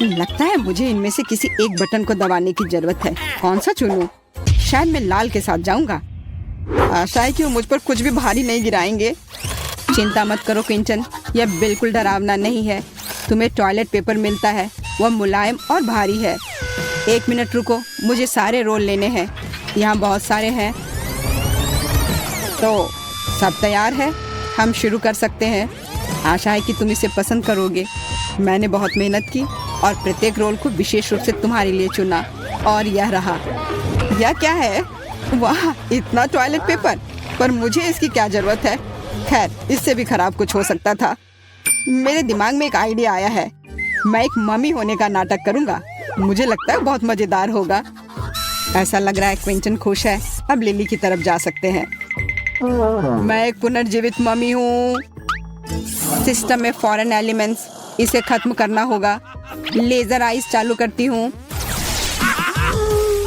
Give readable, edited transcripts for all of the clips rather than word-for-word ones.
लगता है मुझे इनमें से किसी एक बटन को दबाने की जरूरत है। कौन सा चुनूं? शायद मैं लाल के साथ जाऊंगा। आशा है कि वो मुझ पर कुछ भी भारी नहीं गिराएंगे। चिंता मत करो क्विंटन, यह बिल्कुल डरावना नहीं है। तुम्हें टॉयलेट पेपर मिलता है, वह मुलायम और भारी है। 1 मिनट रुको, मुझे सारे रोल लेने हैं। यहाँ बहुत सारे हैं। तो सब तैयार है, हम शुरू कर सकते हैं। आशा है कि तुम इसे पसंद करोगे। मैंने बहुत मेहनत की और प्रत्येक रोल को विशेष रूप से तुम्हारे लिए चुना, और यह रहा। यह क्या है? वाह, इतना टॉयलेट पेपर! पर मुझे इसकी क्या जरूरत है? खैर, इससे भी खराब कुछ हो सकता था। मेरे दिमाग में एक आइडिया आया है। मैं एक मम्मी होने का नाटक करूंगा। मुझे लगता है बहुत मजेदार होगा। ऐसा लग रहा है क्विंटन खुश है। अब लिली की तरफ जा सकते हैं। मैं एक पुनर्जीवित मम्मी हूँ। सिस्टम में फॉरेन एलिमेंट्स, इसे खत्म करना होगा। लेजर आइज चालू करती हूँ।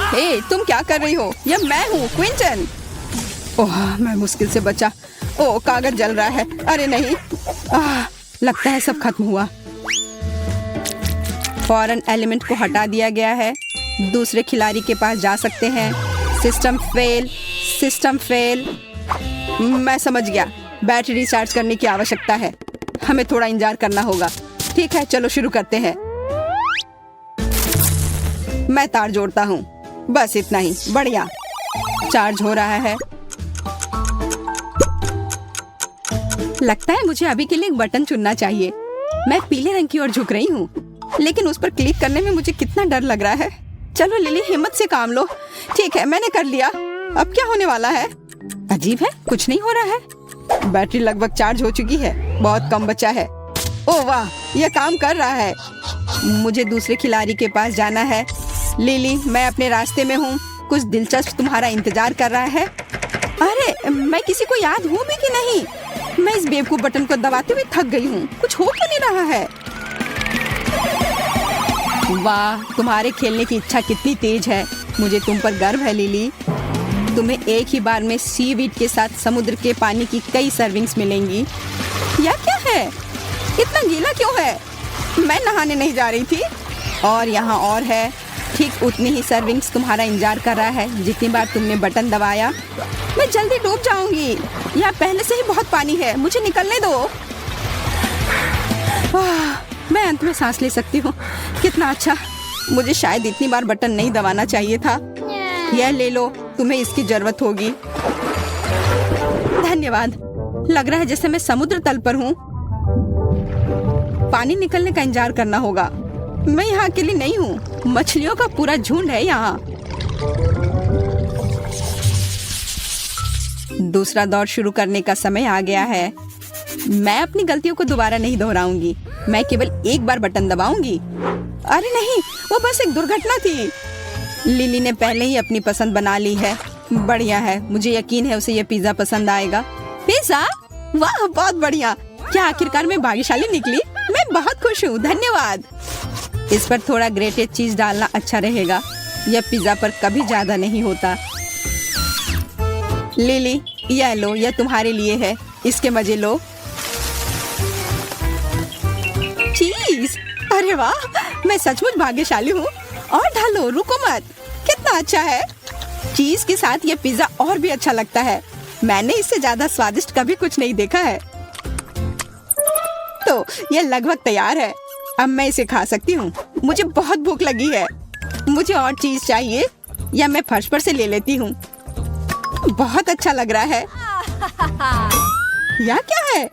हे, तुम क्या कर रही हो? यह मैं हूँ, क्विंटन। ओह, मैं मुश्किल से बचा। ओह, कागज जल रहा है। अरे नहीं, लगता है सब खत्म हुआ। फॉरेन एलिमेंट को हटा दिया गया है। दूसरे खिलाड़ी के पास जा सकते हैं। System fail, system fail. मैं समझ गया, बैटरी रिचार्ज करने की आवश्यकता है। हमें थोड़ा इंतजार करना होगा। ठीक है, चलो शुरू करते हैं। मैं तार जोड़ता हूँ। बस इतना ही। बढ़िया, चार्ज हो रहा है। लगता है मुझे अभी के लिए एक बटन चुनना चाहिए। मैं पीले रंग की ओर झुक रही हूँ, लेकिन उस पर क्लिक करने में मुझे कितना डर लग रहा है। चलो लिली, हिम्मत से काम लो। ठीक है, मैंने कर लिया। अब क्या होने वाला है? अजीब है, कुछ नहीं हो रहा है। बैटरी लगभग चार्ज हो चुकी है, बहुत कम बचा है। ओह वाह, यह काम कर रहा है। मुझे दूसरे खिलाड़ी के पास जाना है। लिली, मैं अपने रास्ते में हूँ। कुछ दिलचस्प तुम्हारा इंतजार कर रहा है। अरे, मैं किसी को याद हूँ भी कि नहीं? मैं इस बेवकूफ बटन को दबाते हुए थक गई हूँ। कुछ हो क्यों नहीं रहा है? वाह, तुम्हारे खेलने की इच्छा कितनी तेज है। मुझे तुम पर गर्व है लिली। तुम्हें एक ही बार में सीवीड के साथ समुद्र के पानी की कई सर्विंग्स मिलेंगी। यह क्या है? इतना गीला क्यों है? मैं नहाने नहीं जा रही थी। और यहाँ और है। ठीक उतनी ही सर्विंग्स तुम्हारा इंतजार कर रहा है जितनी बार तुमने बटन दबाया। मैं जल्दी डूब जाऊंगी। यहाँ पहले से ही बहुत पानी है, मुझे निकलने दो। मैं अंत में सांस ले सकती हूँ। कितना अच्छा। मुझे शायद इतनी बार बटन नहीं दबाना चाहिए था। यह ले लो, तुम्हें इसकी जरूरत होगी। धन्यवाद। लग रहा है जैसे मैं समुद्र तल पर हूँ। पानी निकलने का इंतजार करना होगा। मैं यहाँ अकेली नहीं हूँ, मछलियों का पूरा झुंड है यहाँ। दूसरा दौर शुरू करने का समय आ गया है। मैं अपनी गलतियों को दोबारा नहीं दोहराऊंगी। मैं केवल एक बार बटन दबाऊंगी। अरे नहीं, वो बस एक दुर्घटना थी। लिली ने पहले ही अपनी पसंद बना ली है। बढ़िया है, मुझे यकीन है उसे ये पिज्जा पसंद आएगा। पिज्जा? वाह, बहुत बढ़िया। क्या आखिरकार मैं भाग्यशाली निकली? मैं बहुत खुश हूँ, धन्यवाद। इस पर थोड़ा ग्रेटेड चीज डालना अच्छा रहेगा। यह पिज्जा पर कभी ज्यादा नहीं होता। लिली, यह लो, यह तुम्हारे लिए है। इसके मजे लो। चीज! अरे वाह, मैं सचमुच भाग्यशाली हूँ। और ढालो, रुको मत। कितना अच्छा है। चीज के साथ यह पिज्जा और भी अच्छा लगता है। मैंने इससे ज्यादा स्वादिष्ट कभी कुछ नहीं देखा है। तो यह लगभग तैयार है। अब मैं इसे खा सकती हूँ। मुझे बहुत भूख लगी है। मुझे और चीज चाहिए, या मैं फर्श पर से ले लेती हूँ। बहुत अच्छा लग रहा है। यह क्या है?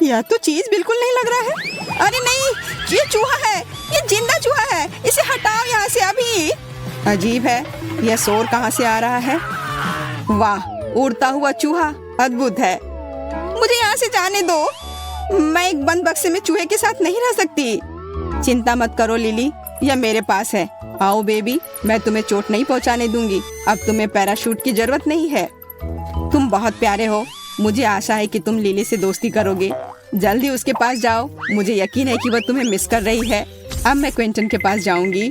यह तो चीज बिल्कुल नहीं लग रहा है। अरे नहीं, ये चूहा है। ये जिंदा चूहा है। इसे हटाओ यहाँ से अभी। अजीब है, यह शोर कहाँ से आ रहा है? वाह, उड़ता हुआ चूहा, अद्भुत है। मुझे यहाँ से जाने दो। मैं एक बंद बक्से में चूहे के साथ नहीं रह सकती। चिंता मत करो लिली, यह मेरे पास है। आओ बेबी, मैं तुम्हें चोट नहीं पहुंचाने दूंगी। अब तुम्हें पैराशूट की जरूरत नहीं है। तुम बहुत प्यारे हो। मुझे आशा है कि तुम लिली से दोस्ती करोगे। जल्दी उसके पास जाओ। मुझे यकीन है कि वह तुम्हें मिस कर रही है। अब मैं क्विंटन के पास जाऊंगी।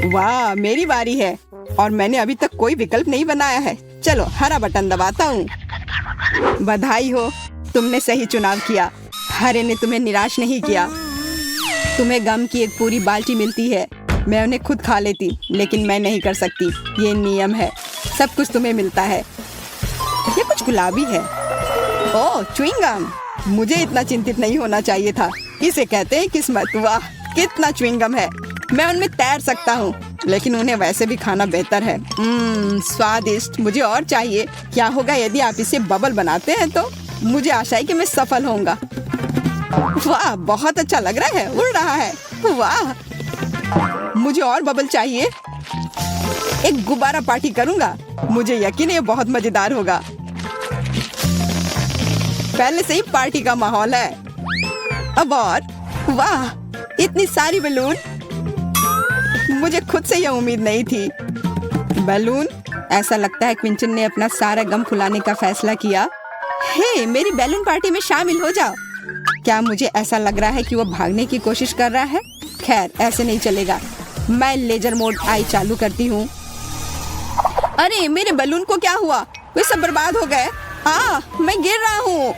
वाह, मेरी बारी है और मैंने अभी तक कोई विकल्प नहीं बनाया है। चलो, हरा बटन दबाता हूँ। बधाई हो, तुमने सही चुनाव किया। हरे ने तुम्हें निराश नहीं किया। तुम्हें गम की एक पूरी बाल्टी मिलती है, मैं उन्हें खुद खा लेती, लेकिन मैं नहीं कर सकती। ये नियम है, सब कुछ तुम्हें मिलता है। ये कुछ गुलाबी है। ओह, च्युइंग गम। मुझे इतना चिंतित नहीं होना चाहिए था। इसे कहते हैं किस्मत। वाह, कितना च्युइंग गम है। मैं उनमें तैर सकता हूँ, लेकिन उन्हें वैसे भी खाना बेहतर है। स्वादिष्ट। मुझे और चाहिए। क्या होगा यदि आप इसे बबल बनाते हैं तो? मुझे आशा है कि मैं सफल होऊंगा। वाह, बहुत अच्छा लग रहा है, उड़ रहा है। वाह, मुझे और बबल चाहिए। एक गुब्बारा पार्टी करूंगा। मुझे यकीन है ये बहुत मजेदार होगा। पहले से ही पार्टी का माहौल है। अब और। वाह, इतनी सारी बैलून। मुझे खुद से यह उम्मीद नहीं थी। बैलून। ऐसा लगता है क्विंटन ने अपना सारा गम फुलाने का फैसला किया। हे, मेरी बैलून पार्टी में शामिल हो जाओ। क्या मुझे ऐसा लग रहा है कि वो भागने की कोशिश कर रहा है? खैर, ऐसे नहीं चलेगा। मैं लेजर मोड आई चालू करती हूँ। अरे, मेरे बैलून को क्या हुआ? वे सब बर्बाद हो गए। मैं गिर रहा हूँ।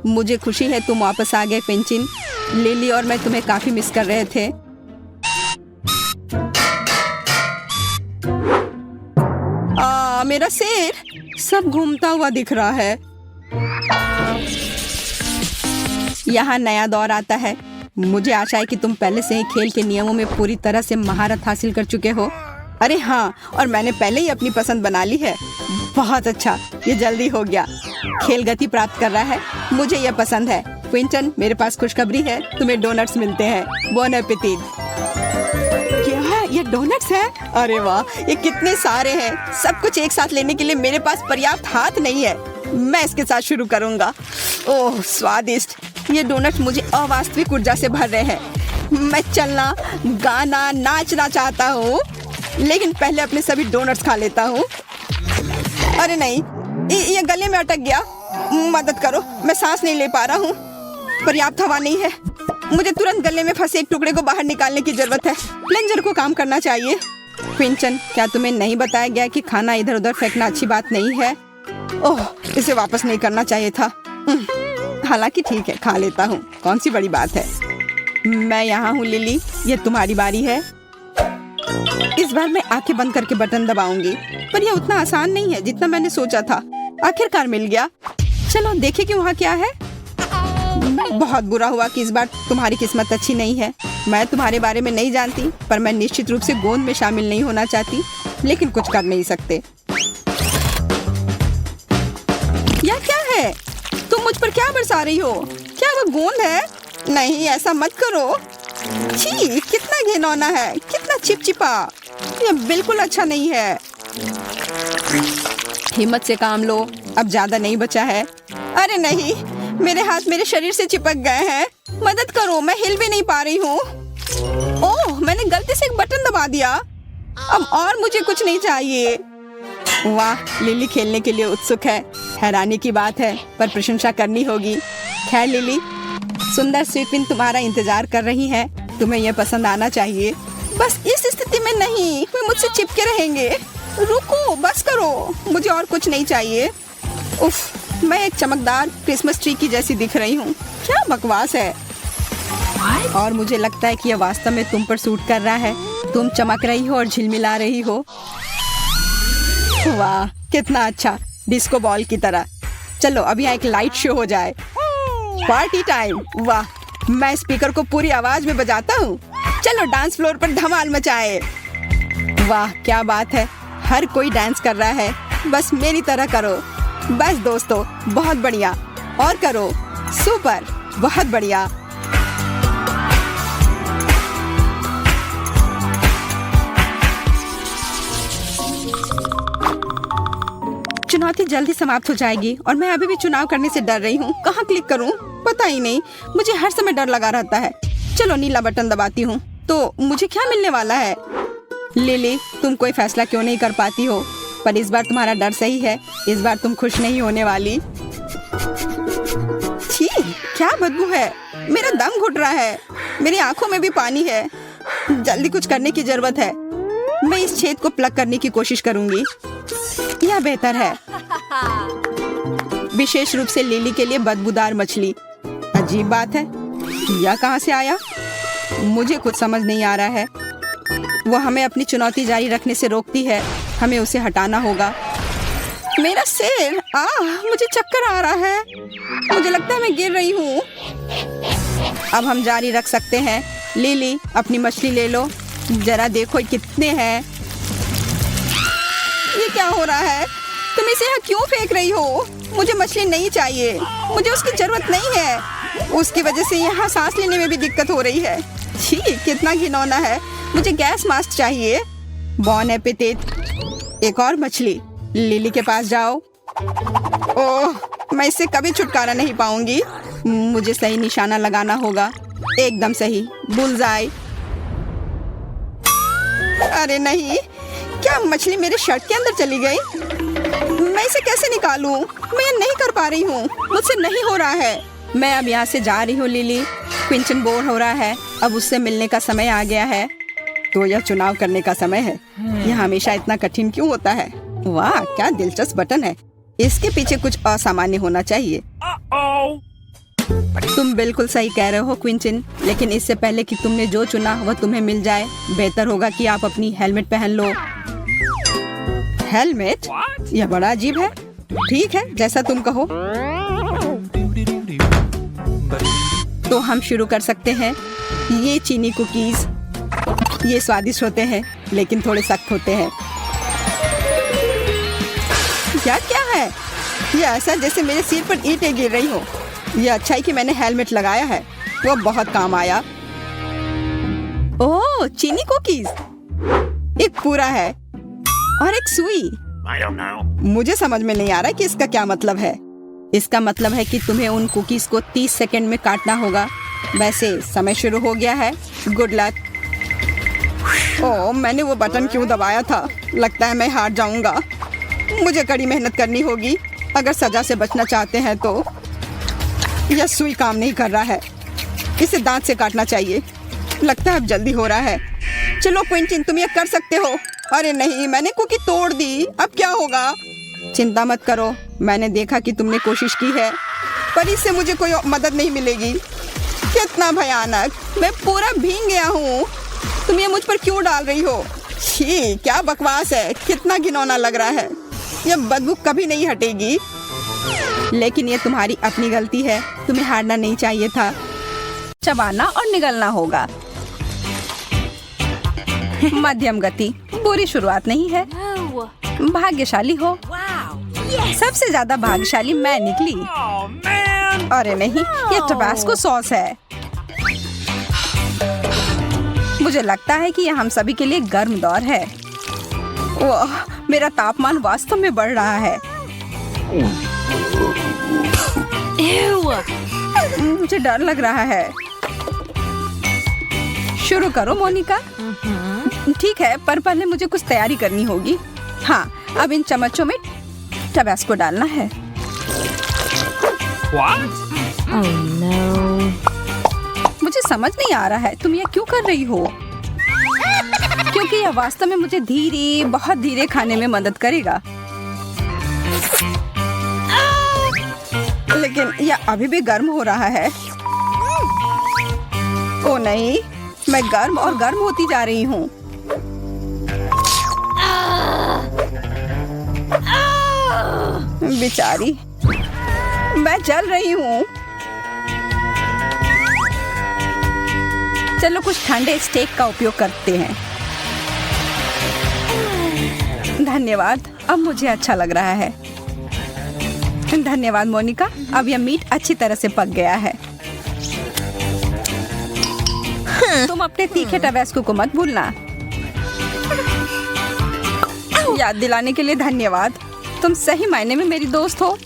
मुझे खुशी है तुम वापस आ गए क्विंटन। लिली और मैं तुम्हें काफी मिस कर रहे थे। मेरा सिर सब घूमता हुआ दिख रहा है। यहाँ नया दौर आता है। मुझे आशा है कि तुम पहले से ही खेल के नियमों में पूरी तरह से महारत हासिल कर चुके हो। अरे हाँ, और मैंने पहले ही अपनी पसंद बना ली है। बहुत अच्छा, ये जल्दी हो गया। खेल गति प्राप्त कर रहा है। मुझे यह पसंद है। क्विंटन, मेरे पास खुशखबरी है, तुम्हें डोनट्स मिलते हैं। Bone appétit. क्या ये डोनट्स है? अरे वाह, ये कितने सारे हैं। सब कुछ एक साथ लेने के लिए मेरे पास पर्याप्त हाथ नहीं है। मैं इसके साथ शुरू करूंगा। ओह, स्वादिष्ट। ये डोनट्स मुझे अवास्तविक ऊर्जा से भर रहे हैं। मैं चलना, गाना, नाचना चाहता हूँ, लेकिन पहले अपने सभी डोनट्स खा लेता हूँ। अरे नहीं, ये गले में अटक गया। मदद करो, मैं सांस नहीं ले पा रहा हूँ। पर्याप्त हवा नहीं है। मुझे तुरंत गले में फंसे एक टुकड़े को बाहर निकालने की जरूरत है। प्लंजर को काम करना चाहिए। क्विंटन, क्या तुम्हें नहीं बताया गया कि खाना इधर उधर फेंकना अच्छी बात नहीं है? ओह, इसे वापस नहीं करना चाहिए था। हालांकि ठीक है, खा लेता हूँ। कौन सी बड़ी बात है। मैं यहाँ हूँ लिली, ये तुम्हारी बारी है। इस बार मैं आंखें बंद करके बटन दबाऊंगी, पर यह उतना आसान नहीं है जितना मैंने सोचा था। आखिरकार मिल गया। चलो देखें कि वहाँ क्या है। बहुत बुरा हुआ कि इस बार तुम्हारी किस्मत अच्छी नहीं है। मैं तुम्हारे बारे में नहीं जानती, पर मैं निश्चित रूप से गोंद में शामिल नहीं होना चाहती, लेकिन कुछ कर नहीं सकते। यह क्या है? तुम मुझ पर क्या बरसा रही हो? क्या वो गोंद है? नहीं, ऐसा मत करो। छी, कितना घिनौना है, कितना चिपचिपा। यह बिल्कुल अच्छा नहीं है। हिम्मत से काम लो, अब ज्यादा नहीं बचा है। अरे नहीं, मेरे हाथ मेरे शरीर से चिपक गए हैं। मदद करो, मैं हिल भी नहीं पा रही हूँ। ओह, मैंने गलती से एक बटन दबा दिया। अब और मुझे कुछ नहीं चाहिए। वाह, लिली खेलने के लिए उत्सुक है। हैरानी की बात है, पर प्रशंसा करनी होगी। खैर लिली, सुंदर स्वीटविन तुम्हारा इंतजार कर रही है। तुम्हें यह पसंद आना चाहिए। बस इस स्थिति में नहीं, वे मुझसे चिपके रहेंगे। रुको, बस करो, मुझे और कुछ नहीं चाहिए। उफ, मैं एक चमकदार क्रिसमस ट्री की जैसी दिख रही हूँ। क्या बकवास है। और मुझे लगता है कि यह वास्तव में तुम पर सूट कर रहा है। तुम चमक रही हो और झिलमिला रही हो। वाह, कितना अच्छा, डिस्को बॉल की तरह। चलो अब यहाँ एक लाइट शो हो जाए। Party time. वाह, मैं स्पीकर को पूरी आवाज में बजाता हूँ। चलो डांस फ्लोर पर धमाल मचाए। वाह, क्या बात है, हर कोई डांस कर रहा है। बस मेरी तरह करो। बस दोस्तों, बहुत बढ़िया, और करो। सुपर, बहुत बढ़िया। चुनौती जल्दी समाप्त हो जाएगी और मैं अभी भी चुनाव करने से डर रही हूँ। कहाँ क्लिक करूँ पता ही नहीं। मुझे हर समय डर लगा रहता है। चलो नीला बटन दबाती हूँ तो मुझे क्या मिलने वाला है। लिली, तुम कोई फैसला क्यों नहीं कर पाती हो? पर इस बार तुम्हारा डर सही है। इस बार तुम खुश नहीं होने वाली। छी, क्या बदबू है। मेरा दम घुट रहा है। मेरी आंखों में भी पानी है। जल्दी कुछ करने की जरूरत है। मैं इस छेद को प्लग करने की कोशिश करूंगी। यह बेहतर है, विशेष रूप से लिली के लिए बदबूदार मछली। अजीब बात है, यह कहाँ से आया? मुझे कुछ समझ नहीं आ रहा है। वो हमें अपनी चुनौती जारी रखने से रोकती है। हमें उसे हटाना होगा। मेरा सिर, मुझे चक्कर आ रहा है। मुझे लगता है मैं गिर रही हूँ। अब हम जारी रख सकते हैं। लिली, अपनी मछली ले लो। जरा देखो कितने हैं। ये क्या हो रहा है? तुम इसे यहाँ क्यों फेंक रही हो? मुझे मछली नहीं चाहिए। मुझे उसकी जरूरत नहीं है। उसकी वजह से यहाँ सांस लेने में भी दिक्कत हो रही है। छी, कितना घिनौना है। मुझे गैस मास्क चाहिए। बॉन एपेटेट। एक और मछली। लिली के पास जाओ। ओह, मैं इससे कभी छुटकारा नहीं पाऊंगी। मुझे सही निशाना लगाना होगा। एकदम सही, बुलजाई। अरे नहीं, क्या मछली मेरे शर्ट के अंदर चली गई? मैं इसे कैसे निकालूं? मैं ये नहीं कर पा रही हूँ। मुझसे नहीं हो रहा है। मैं अब यहाँ से जा रही हूँ लिली। क्विंटन बोर हो रहा है। अब उससे मिलने का समय आ गया है। तो यह चुनाव करने का समय है। यह हमेशा इतना कठिन क्यों होता है? वाह, क्या दिलचस्प बटन है। इसके पीछे कुछ असामान्य होना चाहिए। तुम बिल्कुल सही कह रहे हो क्विंटन, लेकिन इससे पहले कि तुमने जो चुना वह तुम्हें मिल जाए, बेहतर होगा कि आप अपनी हेलमेट पहन लो। हेलमेट? यह बड़ा अजीब है। ठीक है, जैसा तुम कहो। तो हम शुरू कर सकते हैं। ये चीनी कुकीज, ये स्वादिष्ट होते हैं लेकिन थोड़े सख्त होते हैं। क्या क्या है? ये ऐसा जैसे मेरे सिर पर ईंटें गिर रही हो। यह अच्छा है कि मैंने हेलमेट लगाया है। वो बहुत काम आया। ओह, चीनी कुकीज। एक पूरा है और एक सुई। मुझे समझ में नहीं आ रहा कि इसका क्या मतलब है। इसका मतलब है कि तुम्हें उन कुकीज को 30 सेकंड में काटना होगा। वैसे समय शुरू हो गया है। Good luck. ओह, मैंने वो बटन क्यों दबाया था? लगता है मैं हार जाऊंगा। मुझे कड़ी मेहनत करनी होगी अगर सजा से बचना चाहते हैं तो। यह सुई काम नहीं कर रहा है। इसे दांत से काटना चाहिए। लगता है अब जल्दी हो रहा है। चलो क्विंटन, तुम ये कर सकते हो। अरे नहीं, मैंने कुकी तोड़ दी। अब क्या होगा? चिंता मत करो, मैंने देखा कि तुमने कोशिश की है, पर इससे मुझे कोई मदद नहीं मिलेगी। कितना भयानक, मैं पूरा भीग गया हूँ। तुम ये मुझ पर क्यों डाल रही हो? छी, क्या बकवास है। कितना घिनौना लग रहा है। यह बदबू कभी नहीं हटेगी। लेकिन ये तुम्हारी अपनी गलती है। तुम्हें हारना नहीं चाहिए था। चबाना और निगलना होगा। मध्यम गति, बुरी शुरुआत नहीं है। भाग्यशाली हो। सबसे ज्यादा भाग्यशाली मैं निकली। अरे नहीं, ये टबास्को सॉस है। मुझे लगता है कि यह हम सभी के लिए गर्म दौर है। ओह, मेरा तापमान वास्तव में बढ़ रहा है। मुझे डर लग रहा है। शुरू करो मोनिका। ठीक है, पर पहले मुझे कुछ तैयारी करनी होगी। हाँ, अब इन चम्मचों में टबास्को डालना है। Oh no. मुझे समझ नहीं आ रहा है तुम ये क्यों कर रही हो? क्योंकि यह वास्तव में मुझे धीरे, बहुत धीरे खाने में मदद करेगा। लेकिन यह अभी भी गर्म हो रहा है। ओ नहीं, मैं गर्म और गर्म होती जा रही हूँ। बेचारी, मैं जल रही हूँ। चलो कुछ ठंडे स्टेक का उपयोग करते हैं। धन्यवाद, अब मुझे अच्छा लग रहा है। धन्यवाद मोनिका, अब यह मीट अच्छी तरह से पक गया है। तुम अपने तीखे टबास्को को मत भूलना। याद दिलाने के लिए धन्यवाद। तुम सही मायने में मेरी दोस्त हो।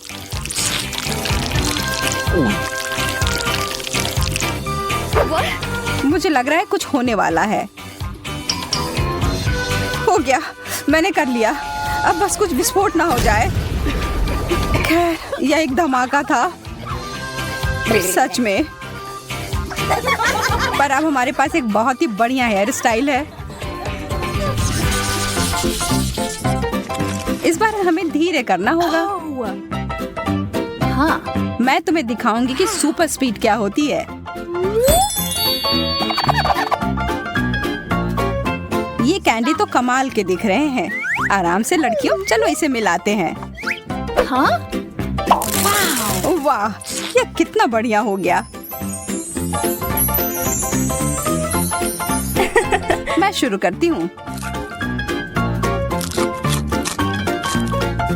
मुझे लग रहा है कुछ होने वाला है। हो गया, मैंने कर लिया। अब बस कुछ विस्फोट ना हो जाए। खैर, यह एक धमाका था सच में। पर अब हमारे पास एक बहुत ही बढ़िया हेयर स्टाइल है। इस बार धीरे करना होगा। हाँ, मैं तुम्हें दिखाऊंगी कि सुपर स्पीड क्या होती है। ये कैंडी तो कमाल के दिख रहे हैं। आराम से लड़कियों, चलो इसे मिलाते हैं। हाँ, वाह, ये कितना बढ़िया हो गया। मैं शुरू करती हूँ।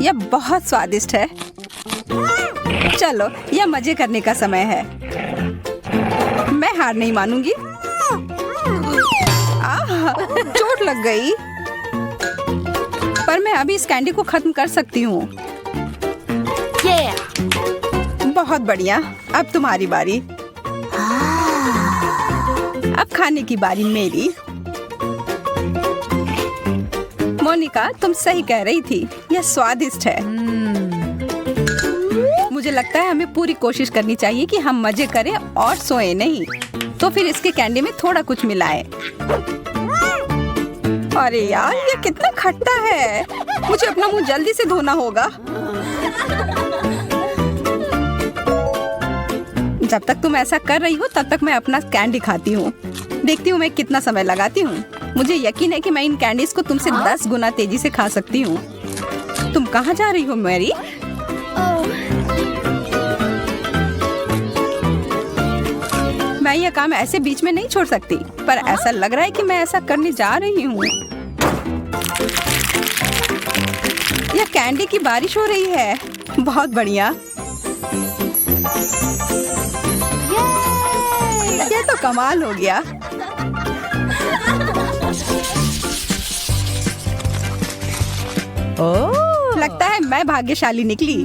यह बहुत स्वादिष्ट है। चलो, यह मजे करने का समय है। मैं हार नहीं मानूंगी। आह, चोट लग गई। पर मैं अभी इस कैंडी को खत्म कर सकती हूँ। बहुत बढ़िया। अब तुम्हारी बारी। अब खाने की बारी मेरी। मोनिका, तुम सही कह रही थी, यह स्वादिष्ट है। मुझे लगता है हमें पूरी कोशिश करनी चाहिए कि हम मजे करें और सोए नहीं। तो फिर इसके कैंडी में थोड़ा कुछ मिलाएं। अरे यार, ये कितना खट्टा है। मुझे अपना मुंह जल्दी से धोना होगा। जब तक तुम ऐसा कर रही हो तब तक मैं अपना कैंडी खाती हूँ। देखती हूँ मैं कितना समय लगाती हूँ। मुझे यकीन है कि मैं इन कैंडीज को तुमसे 10 गुना तेजी से खा सकती हूँ। तुम कहाँ जा रही हो मैरी? मैं यह काम ऐसे बीच में नहीं छोड़ सकती, पर ऐसा लग रहा है कि मैं ऐसा करने जा रही हूँ। यह कैंडी की बारिश हो रही है। बहुत बढ़िया। ये तो कमाल हो गया। लगता है मैं भाग्यशाली निकली।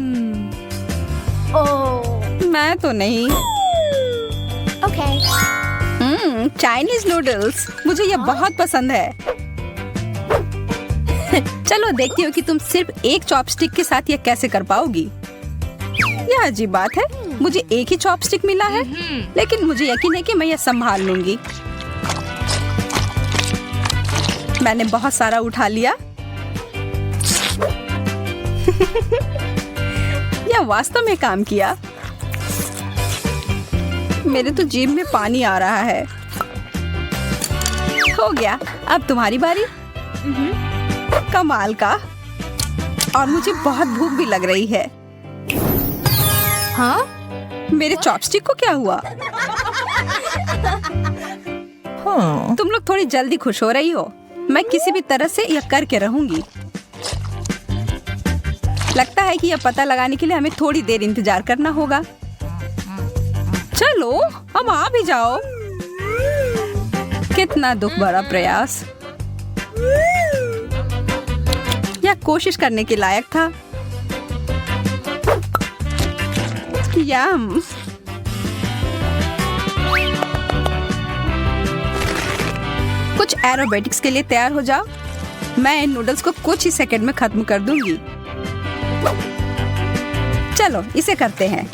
मैं तो नहीं। चाइनीज नूडल्स, मुझे ये बहुत पसंद है। चलो देखती हूँ कि तुम सिर्फ एक चॉपस्टिक के साथ ये कैसे कर पाओगी। यह अजीब बात है, मुझे एक ही चॉपस्टिक मिला है, लेकिन मुझे यकीन है कि मैं यह संभाल लूंगी। मैंने बहुत सारा उठा लिया। यह वास्तव में काम किया। मेरे तो जीभ में पानी आ रहा है। हो गया, अब तुम्हारी बारी। कमाल का। और मुझे बहुत भूख भी लग रही है। हाँ, मेरे चॉपस्टिक को क्या हुआ? तुम लोग थोड़ी जल्दी खुश हो रही हो। मैं किसी भी तरह से यह करके रहूंगी। लगता है कि यह पता लगाने के लिए हमें थोड़ी देर इंतजार करना होगा। चलो, अब आ भी जाओ। कितना दुख भरा प्रयास। यह कोशिश करने के लायक था। यम। कुछ एरोबेटिक्स के लिए तैयार हो जाओ। मैं इन नूडल्स को कुछ ही सेकंड में खत्म कर दूंगी। चलो, इसे करते हैं।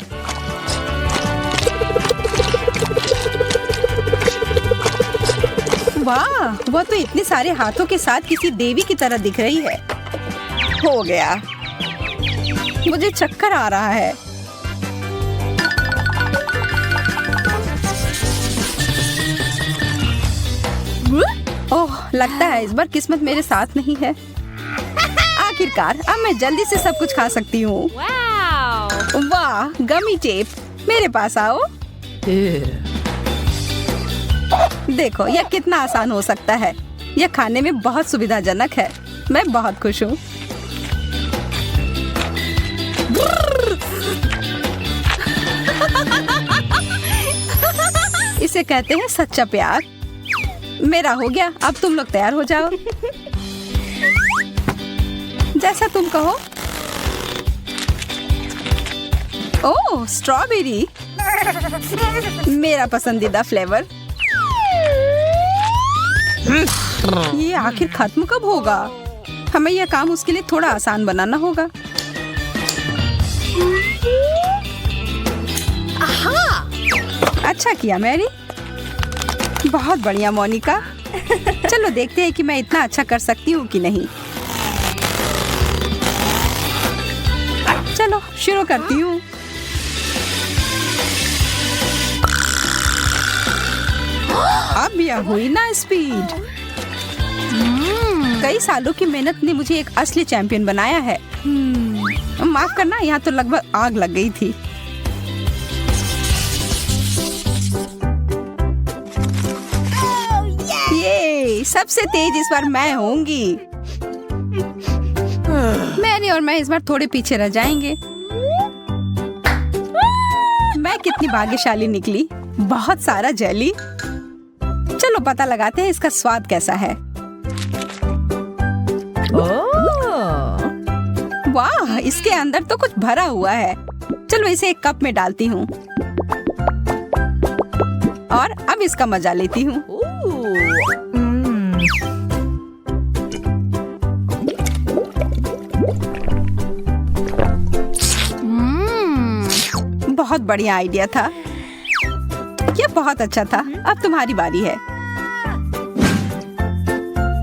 वाह, वह तो इतने सारे हाथों के साथ किसी देवी की तरह दिख रही है। हो गया। मुझे चक्कर आ रहा है। ओह, लगता है इस बार किस्मत मेरे साथ नहीं है। आखिरकार अब मैं जल्दी से सब कुछ खा सकती हूँ। वाह, गमी टेप, मेरे पास आओ। देखो, यह कितना आसान हो सकता है। यह खाने में बहुत सुविधाजनक है। मैं बहुत खुश हूँ। इसे कहते हैं सच्चा प्यार। मेरा हो गया, अब तुम लोग तैयार हो जाओ। जैसा तुम कहो। ओह, स्ट्रॉबेरी, मेरा पसंदीदा फ्लेवर। ये आखिर खत्म कब होगा? हमें यह काम उसके लिए थोड़ा आसान बनाना होगा। अच्छा किया मैरी। बहुत बढ़िया मोनिका। चलो देखते हैं कि मैं इतना अच्छा कर सकती हूँ कि नहीं। शुरू करती हूँ। अब यह हुई ना स्पीड। कई सालों की मेहनत ने मुझे एक असली चैंपियन बनाया है। माफ करना, यहाँ तो लगभग आग लग गई थी। ये सबसे तेज इस बार मैं होंगी। मैरी और मैं इस बार थोड़े पीछे रह जाएंगे। मैं कितनी भाग्यशाली निकली। बहुत सारा जेली। चलो पता लगाते हैं इसका स्वाद कैसा है। वाह, इसके अंदर तो कुछ भरा हुआ है। चलो इसे एक कप में डालती हूँ और अब इसका मजा लेती हूँ। बहुत बढ़िया आइडिया था। यह बहुत अच्छा था। अब तुम्हारी बारी है।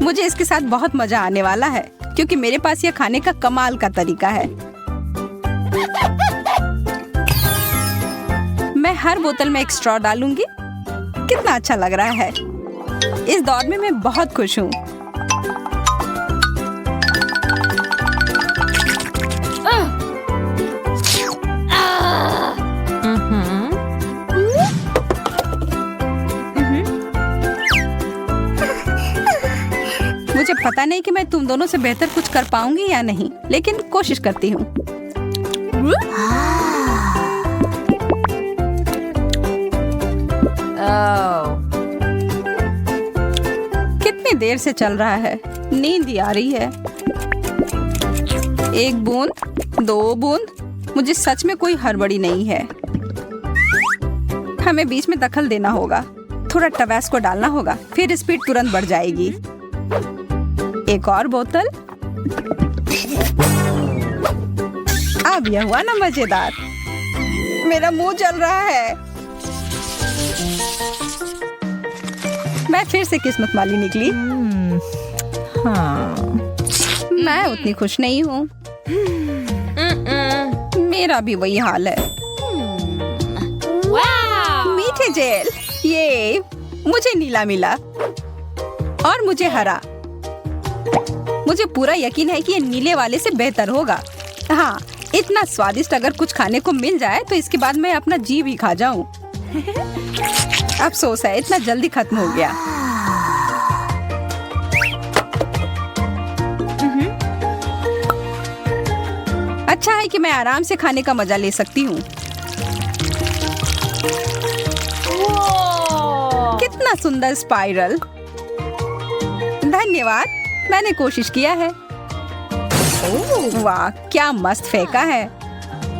मुझे इसके साथ बहुत मजा आने वाला है क्योंकि मेरे पास यह खाने का कमाल का तरीका है। मैं हर बोतल में एक स्ट्रॉ डालूंगी। कितना अच्छा लग रहा है। इस दौर में मैं बहुत खुश हूँ। मुझे पता नहीं कि मैं तुम दोनों से बेहतर कुछ कर पाऊंगी या नहीं, लेकिन कोशिश करती हूँ। कितनी देर से चल रहा है। नींद ही आ रही है। एक बूंद, 2 बूंद। मुझे सच में कोई हड़बड़ी नहीं है। हमें बीच में दखल देना होगा। थोड़ा टबैस्को डालना होगा, फिर स्पीड तुरंत बढ़ जाएगी। एक और बोतल। अब यह हुआ ना मजेदार। मेरा मुंह जल रहा है। मैं फिर से किस्मत वाली निकली। मैं उतनी खुश नहीं हूँ। मेरा भी वही हाल है। मीठे जेल। ये मुझे नीला मिला और मुझे हरा। मुझे पूरा यकीन है कि ये नीले वाले से बेहतर होगा। हाँ, इतना स्वादिष्ट अगर कुछ खाने को मिल जाए तो इसके बाद मैं अपना जी भी खा जाऊं। अफसोस है, इतना जल्दी खत्म हो गया। अच्छा है कि मैं आराम से खाने का मजा ले सकती हूँ। कितना सुंदर स्पाइरल। धन्यवाद, मैंने कोशिश किया है। वाह, क्या मस्त फेंका है।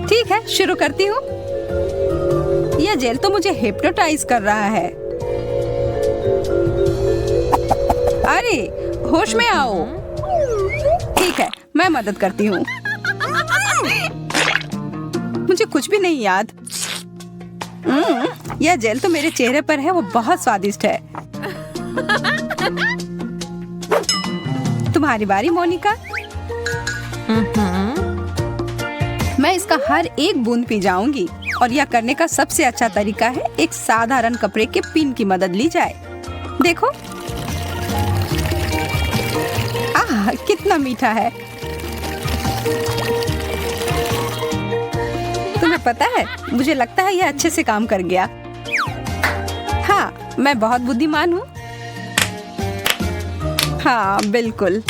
ठीक है, शुरू करती हूँ। यह जेल तो मुझे हिप्नोटाइज कर रहा है। अरे, होश में आओ। ठीक है, मैं मदद करती हूँ। मुझे कुछ भी नहीं याद। यह जेल तो मेरे चेहरे पर है, वो बहुत स्वादिष्ट है। तुम्हारी बारी मोनिका। मैं इसका हर एक बूंद पी जाऊंगी और यह करने का सबसे अच्छा तरीका है एक साधारण कपड़े के पिन की मदद ली जाए। देखो, आह, कितना मीठा है। तुम्हें पता है, मुझे लगता है यह अच्छे से काम कर गया। हाँ, मैं बहुत बुद्धिमान हूँ। हाँ, बिल्कुल।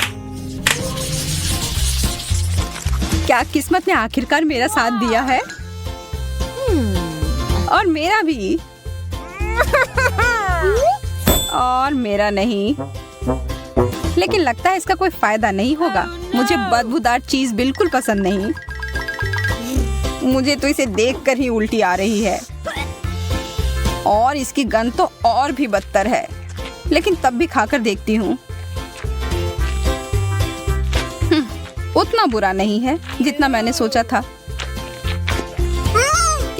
क्या किस्मत ने आखिरकार मेरा साथ दिया है। और मेरा भी। और मेरा नहीं। लेकिन लगता है इसका कोई फायदा नहीं होगा। मुझे बदबूदार चीज बिल्कुल पसंद नहीं। मुझे तो इसे देखकर ही उल्टी आ रही है। और इसकी गंध तो और भी बदतर है। लेकिन तब भी खाकर देखती हूँ। उतना बुरा नहीं है जितना मैंने सोचा था।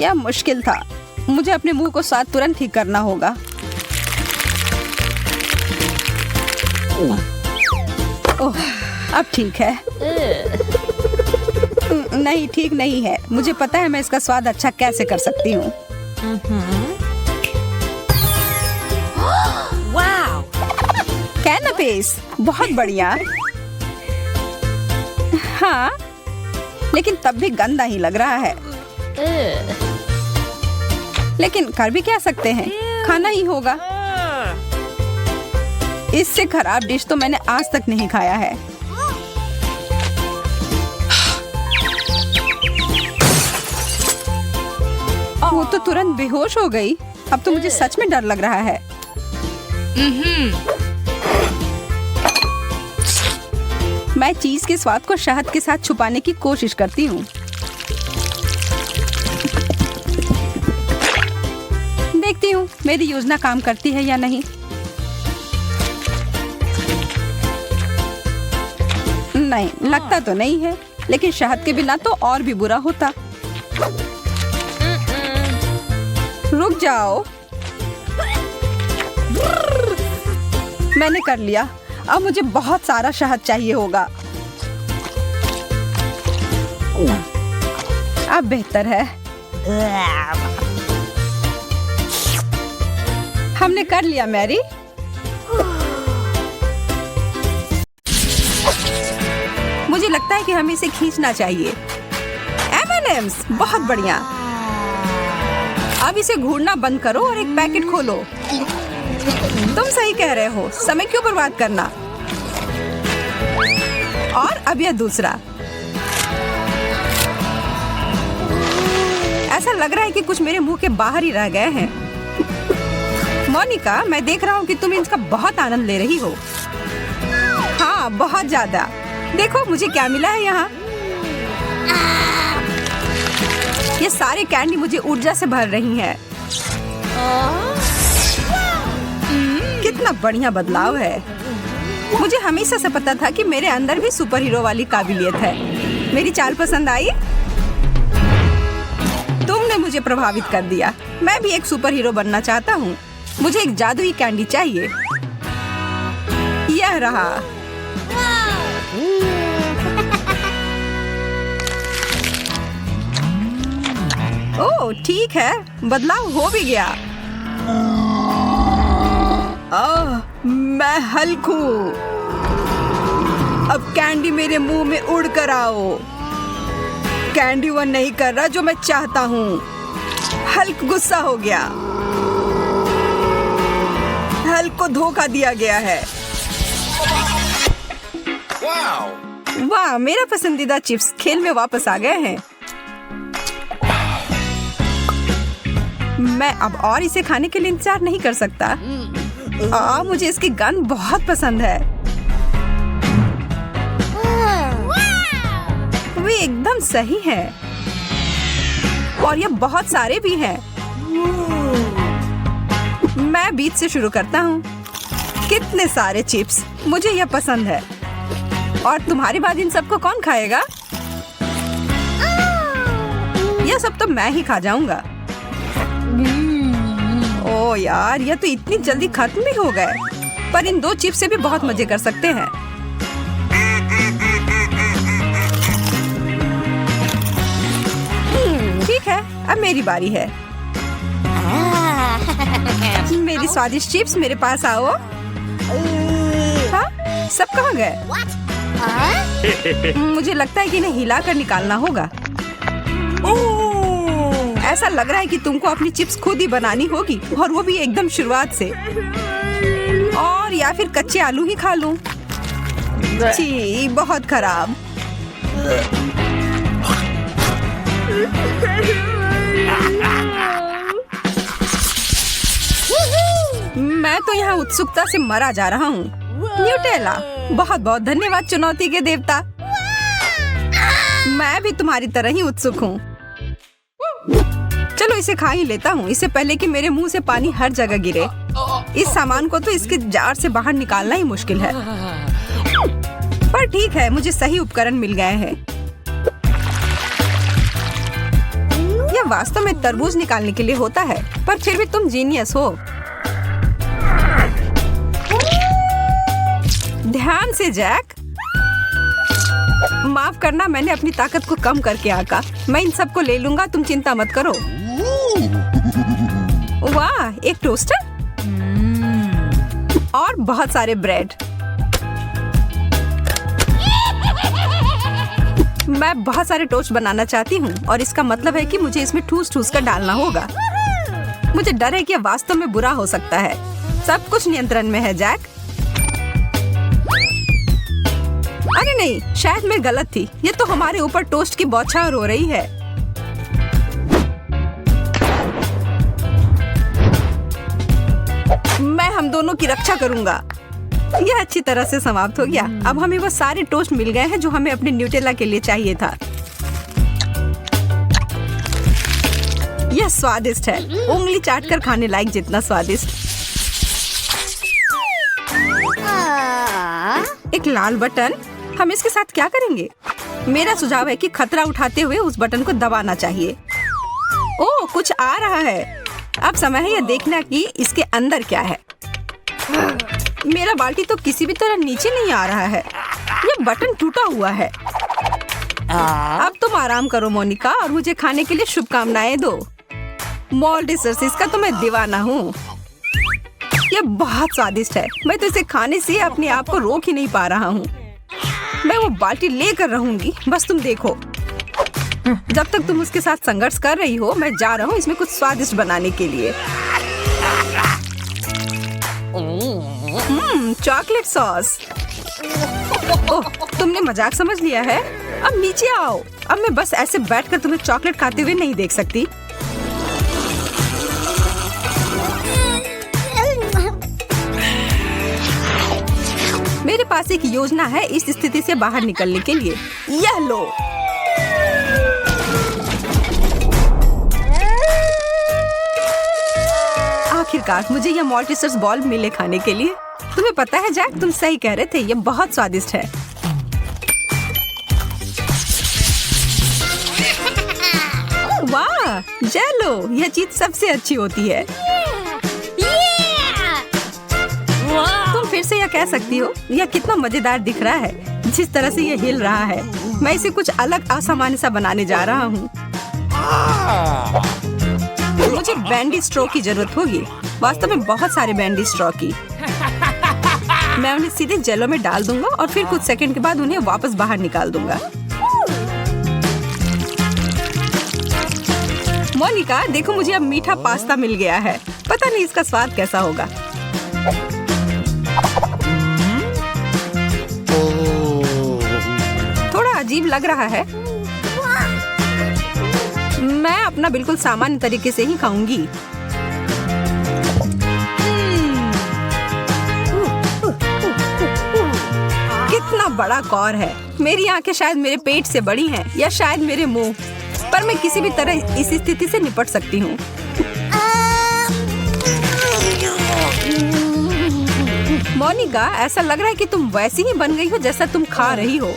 यह मुश्किल था। मुझे अपने मुंह को साथ तुरंत ठीक करना होगा। ओह, अब ठीक है। नहीं, ठीक नहीं है। मुझे पता है मैं इसका स्वाद अच्छा कैसे कर सकती हूँ। Wow! कैनपेस बहुत बढ़िया। हाँ, लेकिन तब भी गंदा ही लग रहा है। लेकिन कर भी क्या सकते हैं, खाना ही होगा। इससे खराब डिश तो मैंने आज तक नहीं खाया है। वो तो तुरंत बेहोश हो गई। अब तो मुझे सच में डर लग रहा है। मैं चीज के स्वाद को शहद के साथ छुपाने की कोशिश करती हूँ। देखती हूँ मेरी योजना काम करती है या नहीं। नहीं, लगता तो नहीं है, लेकिन शहद के बिना तो और भी बुरा होता। रुक जाओ, मैंने कर लिया। अब मुझे बहुत सारा शहद चाहिए होगा। अब बेहतर है। हमने कर लिया मैरी। मुझे लगता है कि हमें इसे खींचना चाहिए। M&M's, बहुत बढ़िया। अब इसे घूरना बंद करो और एक पैकेट खोलो। तुम सही कह रहे हो, समय क्यों बर्बाद करना। और अब यह दूसरा। ऐसा लग रहा है कि कुछ मेरे मुंह के बाहर ही रह गए हैं। मोनिका, मैं देख रहा हूँ कि तुम इसका बहुत आनंद ले रही हो। हाँ, बहुत ज्यादा। देखो मुझे क्या मिला है यहाँ। ये सारे कैंडी मुझे ऊर्जा से भर रही हैं। कितना बढ़िया बदलाव है। मुझे हमेशा से पता था कि मेरे अंदर भी सुपर हीरो वाली काबिलियत है। मेरी चाल पसंद आई? तुमने मुझे प्रभावित कर दिया। मैं भी एक सुपर हीरो बनना चाहता हूँ। मुझे एक जादुई कैंडी चाहिए। यह रहा। ओह, ठीक है, बदलाव हो भी गया। मैं हल्क हूँ। अब कैंडी मेरे मुंह में उड़ कर आओ। कैंडी वो नहीं कर रहा जो मैं चाहता हूँ। हल्क गुस्सा हो गया। हल्क को धोखा दिया गया है। वाह, मेरा पसंदीदा चिप्स खेल में वापस आ गए हैं। मैं अब और इसे खाने के लिए इंतजार नहीं कर सकता। मुझे इसकी गंध बहुत पसंद है। वे एकदम सही है और ये बहुत सारे भी हैं। मैं बीच से शुरू करता हूँ। कितने सारे चिप्स, मुझे यह पसंद है। और तुम्हारे बाद इन सबको कौन खाएगा? यह सब तो मैं ही खा जाऊंगा। ओ यार, यह तो इतनी जल्दी खत्म भी हो गए। पर इन 2 चिप्स से भी बहुत मजे कर सकते हैं। ठीक है, अब मेरी बारी है। मेरी स्वादिष्ट चिप्स मेरे पास आओ। हाँ, सब कहाँ गए? मुझे लगता है कि इन्हें हिलाकर निकालना होगा। ऐसा लग रहा है कि तुमको अपनी चिप्स खुद ही बनानी होगी, और वो भी एकदम शुरुआत से। और या फिर कच्चे आलू ही खा लूं। छी, बहुत खराब। मैं तो यहाँ उत्सुकता से मरा जा रहा हूँ। न्यूटेला, बहुत बहुत धन्यवाद चुनौती के देवता। मैं भी तुम्हारी तरह ही उत्सुक हूँ। चलो इसे खा ही लेता हूँ, इससे पहले कि मेरे मुंह से पानी हर जगह गिरे। इस सामान को तो इसके जार से बाहर निकालना ही मुश्किल है। पर ठीक है, मुझे सही उपकरण मिल गए हैं। यह वास्तव में तरबूज निकालने के लिए होता है, पर फिर भी तुम जीनियस हो। ध्यान से जैक। माफ करना, मैंने अपनी ताकत को कम करके आका। मैं इन सबको ले लूंगा, तुम चिंता मत करो। वाह, एक टोस्टर और बहुत सारे ब्रेड। मैं बहुत सारे टोस्ट बनाना चाहती हूँ और इसका मतलब है कि मुझे इसमें ठूस ठूस कर डालना होगा। मुझे डर है कि यह वास्तव में बुरा हो सकता है। सब कुछ नियंत्रण में है, जैक। अरे नहीं, शायद मैं गलत थी। ये तो हमारे ऊपर टोस्ट की बौछार हो रही है। मैं हम दोनों की रक्षा करूंगा। यह अच्छी तरह से समाप्त हो गया। अब हमें वो सारे टोस्ट मिल गए हैं जो हमें अपने न्यूटेला के लिए चाहिए था। यह स्वादिष्ट है, उंगली चाटकर खाने लायक जितना स्वादिष्ट। एक लाल बटन, हम इसके साथ क्या करेंगे? मेरा सुझाव है कि खतरा उठाते हुए उस बटन को दबाना चाहिए। ओह, कुछ आ रहा है। अब समय है यह देखना कि इसके अंदर क्या है। मेरा बाल्टी तो किसी भी तरह नीचे नहीं आ रहा है। यह बटन टूटा हुआ है। अब तुम आराम करो मोनिका और मुझे खाने के लिए शुभकामनाएं दो। मॉल्टिसर्स, इसका तो मैं दीवाना हूँ। यह बहुत स्वादिष्ट है। मैं तो इसे खाने से अपने आप को रोक ही नहीं पा रहा हूँ। मैं वो बाल्टी लेकर रहूंगी, बस तुम देखो। जब तक तुम उसके साथ संघर्ष कर रही हो, मैं जा रहा हूँ इसमें कुछ स्वादिष्ट बनाने के लिए। Chocolate sauce. ओह, तुमने मजाक समझ लिया है। अब नीचे आओ। अब मैं बस ऐसे बैठकर तुम्हें चॉकलेट खाते हुए नहीं देख सकती। मेरे पास एक योजना है इस स्थिति से बाहर निकलने के लिए। यह लो। आखिरकार मुझे यह मॉल्टिसर्स बॉल मिले खाने के लिए। तुम्हें पता है जैक, तुम सही कह रहे थे, यह बहुत स्वादिष्ट है। वाह, जेलो, यह चीज सबसे अच्छी होती है। तुम फिर से यह कह सकती हो। यह कितना मजेदार दिख रहा है, जिस तरह से यह हिल रहा है। मैं इसे कुछ अलग असामान्य सा बनाने जा रहा हूँ। मुझे बैंडी स्ट्रो की जरूरत होगी। वास्तव में बहुत सारे बैंडी स्ट्रो की। मैं उन्हें सीधे जेलो में डाल दूंगा और फिर कुछ सेकंड के बाद उन्हें वापस बाहर निकाल दूंगा। मोनिका, देखो, मुझे अब मीठा पास्ता मिल गया है। पता नहीं इसका स्वाद कैसा होगा। थोड़ा अजीब लग रहा है। मैं अपना बिल्कुल सामान्य तरीके से ही खाऊंगी। कितना बड़ा कौर है। मेरी आंखें शायद मेरे पेट से बड़ी हैं या शायद मेरे मुंह, पर मैं किसी भी तरह इस स्थिति से निपट सकती हूँ। मोनिका, ऐसा लग रहा है कि तुम वैसी ही बन गई हो जैसा तुम खा रही हो।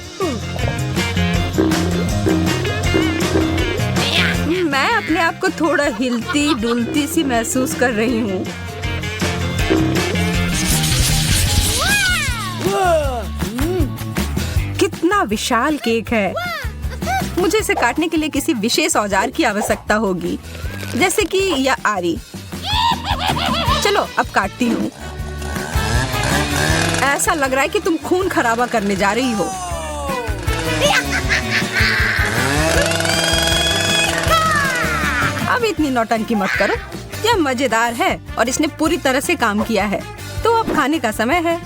मैं अपने आप को थोड़ा हिलती डुलती सी महसूस कर रही हूँ। कितना विशाल केक है। मुझे इसे काटने के लिए किसी विशेष औजार की आवश्यकता होगी, जैसे कि यह आरी। चलो अब काटती हूँ। ऐसा लग रहा है कि तुम खून खराबा करने जा रही हो। अब इतनी नौटंकी मत करो। यह मजेदार है और इसने पूरी तरह से काम किया है। तो अब खाने का समय है।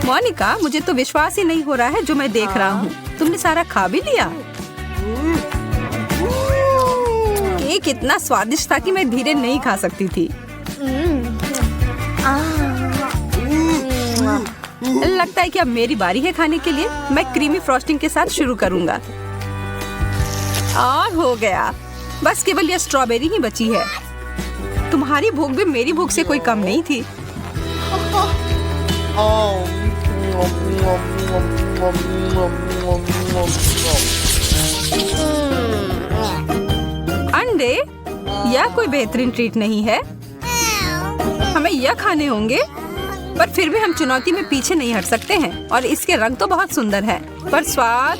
मोनिका, मुझे तो विश्वास ही नहीं हो रहा है जो मैं देख रहा हूँ। तुमने सारा खा भी लिया। केक इतना स्वादिष्ट था कि मैं धीरे नहीं खा सकती थी। लगता है कि अब मेरी बारी है खाने के लिए। मैं क्रीमी फ्रॉस्टिंग के साथ शुरू करूंगा। और हो गया। बस केवल यह स्ट्रॉबेरी ही बची है। तुम्हारी भूख भी मेरी भूख से कोई कम नहीं थी। अंडे, यह कोई बेहतरीन ट्रीट नहीं है। हमें यह खाने होंगे। पर फिर भी हम चुनौती में पीछे नहीं हट सकते हैं। और इसके रंग तो बहुत सुंदर है, पर स्वाद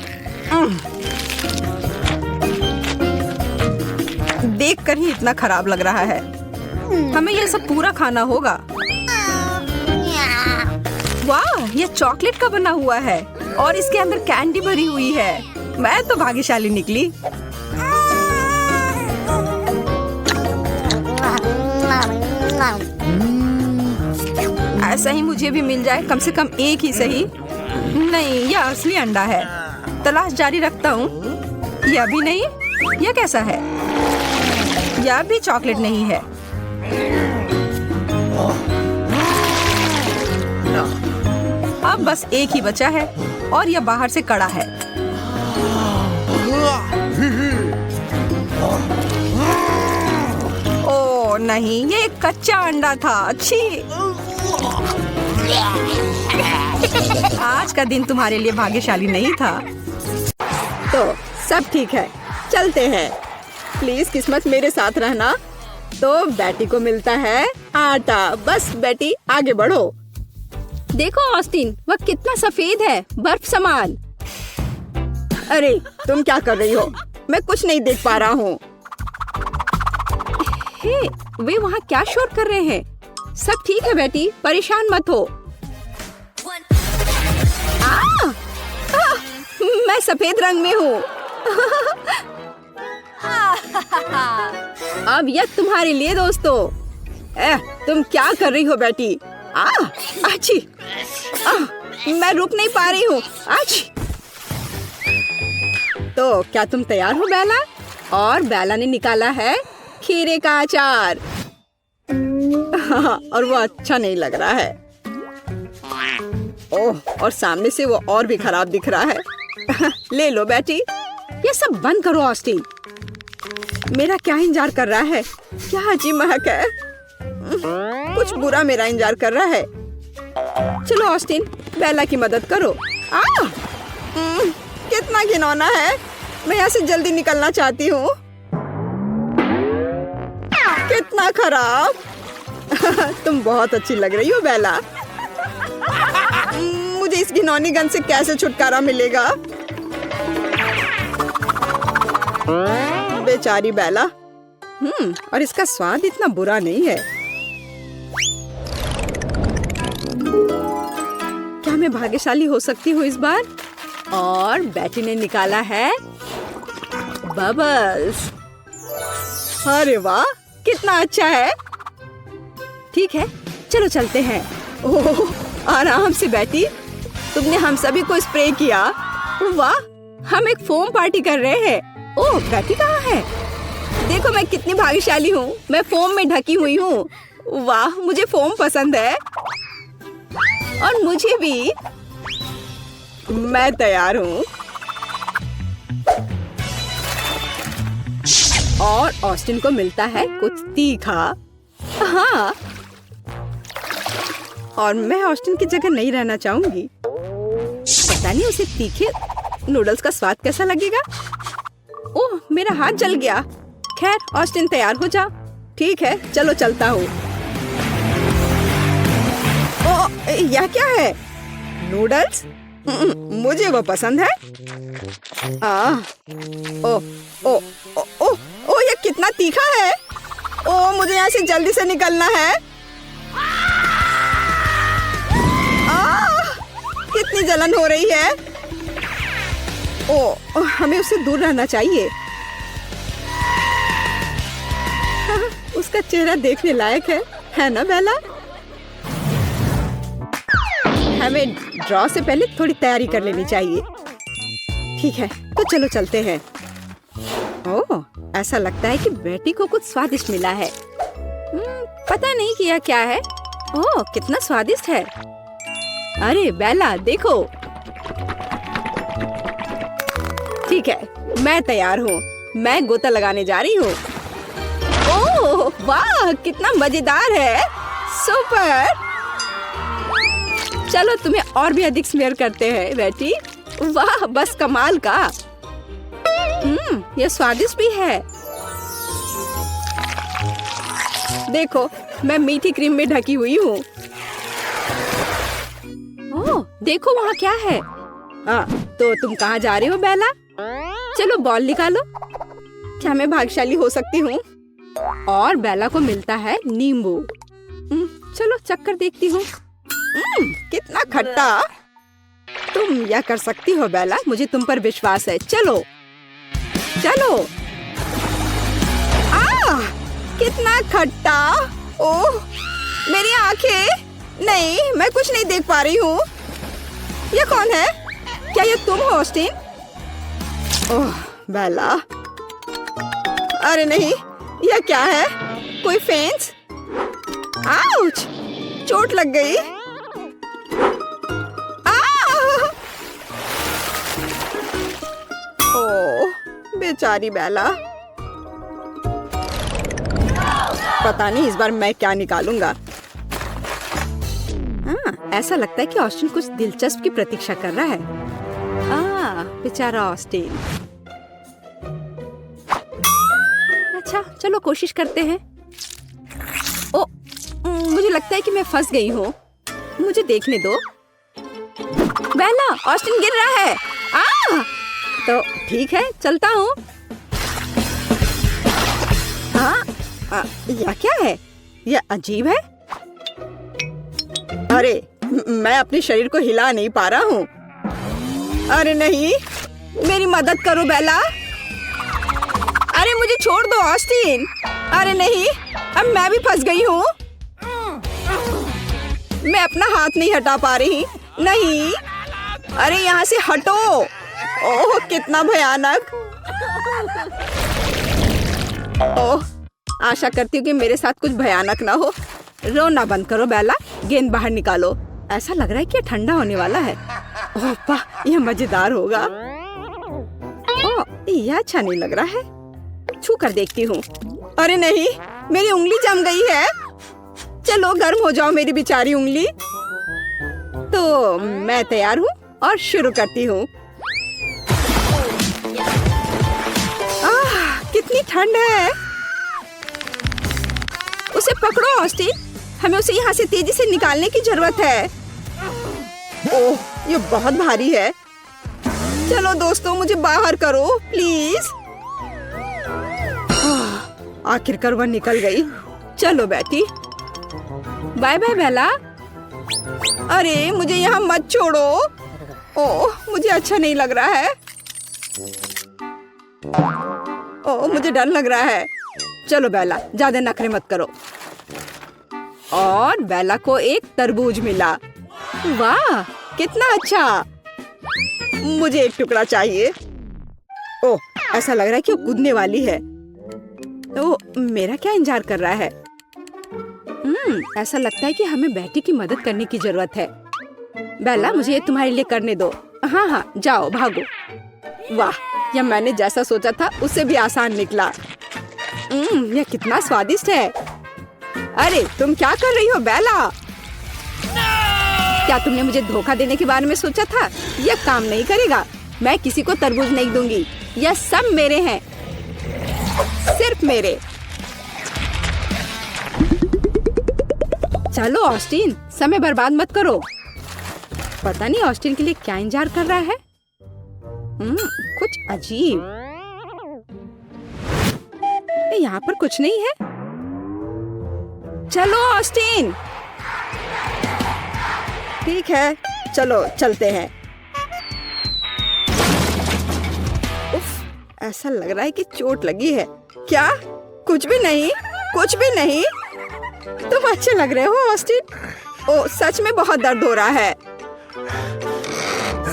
देखकर ही इतना खराब लग रहा है। हमें यह सब पूरा खाना होगा। वाह, यह चॉकलेट का बना हुआ है और इसके अंदर कैंडी भरी हुई है। मैं तो भाग्यशाली निकली। ऐसा ही मुझे भी मिल जाए, कम से कम एक ही सही। नहीं, यह असली अंडा है। तलाश जारी रखता हूँ। यह भी नहीं। यह कैसा है? यह भी चॉकलेट नहीं है। अब बस एक ही बचा है और यह बाहर से कड़ा है। ओह नहीं, ये एक कच्चा अंडा था। अच्छी, आज का दिन तुम्हारे लिए भाग्यशाली नहीं था। तो सब ठीक है, चलते हैं। प्लीज किस्मत मेरे साथ रहना। तो बेटी को मिलता है आटा। बस बेटी आगे बढ़ो। देखो ऑस्टिन, वह कितना सफेद है, बर्फ समान। अरे तुम क्या कर रही हो? मैं कुछ नहीं देख पा रहा हूँ। हे, वे वहाँ क्या शोर कर रहे हैं? सब ठीक है बेटी, परेशान मत हो। मैं सफेद रंग में हूँ। अब यह तुम्हारे लिए दोस्तों। तुम क्या कर रही हो बेटी? आची, मैं रुक नहीं पा रही हूँ। आची। तो क्या तुम तैयार हो बेला? और बेला ने निकाला है खीरे का अचार। और वो अच्छा नहीं लग रहा है। ओह, और सामने से वो और भी खराब दिख रहा है। ले लो बेटी। ये सब बंद करो ऑस्टिन। मेरा क्या इंतजार कर रहा है? क्या अजीब महक है। कुछ बुरा मेरा इंतजार कर रहा है। चलो ऑस्टिन, बेला की मदद करो। कितना घिनौना है। मैं यहाँ से जल्दी निकलना चाहती हूँ। कितना खराब। तुम बहुत अच्छी लग रही हो बेला। मुझे इस घिनौनी गंध से कैसे छुटकारा मिलेगा? बेचारी बेला। और इसका स्वाद इतना बुरा नहीं है। क्या मैं भाग्यशाली हो सकती हूँ इस बार? और बेटी ने निकाला है बबल्स। अरे वाह, कितना अच्छा है। ठीक है, चलो चलते हैं। ओह, आराम से बेटी। तुमने हम सभी को स्प्रे किया। वाह, हम एक फोम पार्टी कर रहे हैं। ओह, बेटी कहाँ है? देखो मैं कितनी भाग्यशाली हूँ। मैं फोम में ढकी हुई हूँ। वाह, मुझे फोम पसंद है। और मुझे भी। मैं तैयार हूँ। और ऑस्टिन को मिलता है कुछ तीखा। हाँ, और मैं ऑस्टिन की जगह नहीं रहना चाहूंगी। पता नहीं उसे तीखे नूडल्स का स्वाद कैसा लगेगा। ओह, मेरा हाथ जल गया। खैर, ऑस्टिन तैयार हो जा। ठीक है, चलो चलता हूँ। ओह, यह क्या है? नूडल्स? मुझे वो पसंद है। ओह, ओह, ओह, ओह, यह कितना तीखा है। ओह, मुझे यहाँ से जल्दी से निकलना है। कितनी जलन हो रही है। ओह, हमें उससे दूर रहना चाहिए। उसका चेहरा देखने लायक है ना बेला? हमें ड्रॉ से पहले थोड़ी तैयारी कर लेनी चाहिए। ठीक है, तो चलो चलते हैं। ओह, ऐसा लगता है कि बेटी को कुछ स्वादिष्ट मिला है। पता नहीं कि यह क्या है। ओह, कितना स्वादिष्ट है। अरे बेला, देखो। ठीक है, मैं तैयार हूँ। मैं गोता लगाने जा रही हूँ। ओह वाह, कितना मजेदार है। सुपर। चलो तुम्हें और भी अधिक स्मेयर करते हैं बेटी। वाह, बस कमाल का। यह स्वादिष्ट भी है। देखो, मैं मीठी क्रीम में ढकी हुई हूँ। देखो वहाँ क्या है। हाँ, तो तुम कहाँ जा रहे हो बेला? चलो बॉल निकालो। क्या मैं भाग्यशाली हो सकती हूँ? और बेला को मिलता है नींबू। चलो चक्कर देखती हूँ। कितना खट्टा। तुम यह कर सकती हो बेला, मुझे तुम पर विश्वास है। चलो चलो। कितना खट्टा। ओह मेरी आंखें। नहीं, मैं कुछ नहीं देख पा रही हूँ। ये कौन है? क्या ये तुम हो ऑस्टिन? ओह बेला। अरे नहीं, यह क्या है? कोई फेंस? आउच! चोट लग गई। ओह बेचारी बेला। पता नहीं इस बार मैं क्या निकालूंगा। ऐसा लगता है कि ऑस्टिन कुछ दिलचस्प की प्रतीक्षा कर रहा है। बेचारा ऑस्टिन। अच्छा चलो कोशिश करते हैं। ओ, मुझे लगता है कि मैं फंस गई हूँ। मुझे देखने दो। बेला, ऑस्टिन गिर रहा है। तो ठीक है, चलता हूँ। यह क्या है? यह अजीब है। अरे मैं अपने शरीर को हिला नहीं पा रहा हूँ। अरे नहीं, मेरी मदद करो बेला। अरे मुझे छोड़ दो ऑस्टिन। अरे नहीं, अब मैं भी फंस गई हूँ। मैं अपना हाथ नहीं हटा पा रही। नहीं, अरे यहाँ से हटो। ओह कितना भयानक। ओह, आशा करती हूँ कि मेरे साथ कुछ भयानक ना हो। रोना बंद करो बेला, गेंद बाहर निकालो। ऐसा लग रहा है कि ये ठंडा होने वाला है। ओह वाह, यह मजेदार होगा। ओह, यह अच्छा नहीं लग रहा है। छू कर देखती हूँ। अरे नहीं, मेरी उंगली जम गई है। चलो गर्म हो जाओ मेरी बेचारी उंगली। तो मैं तैयार हूँ और शुरू करती हूँ। कितनी ठंड है। उसे पकड़ो ऑस्टिन, हमें उसे यहाँ से तेजी से निकालने की जरूरत है। ओह, ये बहुत भारी है। चलो दोस्तों, मुझे बाहर करो प्लीज। आखिरकार वह निकल गई। चलो बेटी, बाय बाय बेला। अरे मुझे यहाँ मत छोड़ो। ओह, मुझे अच्छा नहीं लग रहा है। ओह, मुझे डर लग रहा है। चलो बेला, ज्यादा नखरे मत करो। और बेला को एक तरबूज मिला। वाह कितना अच्छा। मुझे एक टुकड़ा चाहिए। ओह, ऐसा लग रहा है कि वो कूदने वाली है। तो मेरा क्या इंतजार कर रहा है? ऐसा लगता है कि हमें बेटी की मदद करने की जरूरत है। बेला, मुझे ये तुम्हारे लिए करने दो। हाँ, जाओ भागो। वाह, यह मैंने जैसा सोचा था उससे भी आसान निकला। यह कितना स्वादिष्ट है। अरे तुम क्या कर रही हो बेला? क्या तुमने मुझे धोखा देने के बारे में सोचा था? यह काम नहीं करेगा। मैं किसी को तरबूज नहीं दूंगी। यह सब मेरे हैं, सिर्फ मेरे। चलो ऑस्टिन, समय बर्बाद मत करो। पता नहीं ऑस्टिन के लिए क्या इंतजार कर रहा है। कुछ अजीब। यहाँ पर कुछ नहीं है। चलो ऑस्टिन। ठीक है, चलो चलते हैं। उफ, ऐसा लग रहा है कि चोट लगी है। क्या? कुछ भी नहीं, कुछ भी नहीं। तुम अच्छे लग रहे हो ऑस्टिन। ओ, सच में बहुत दर्द हो रहा है।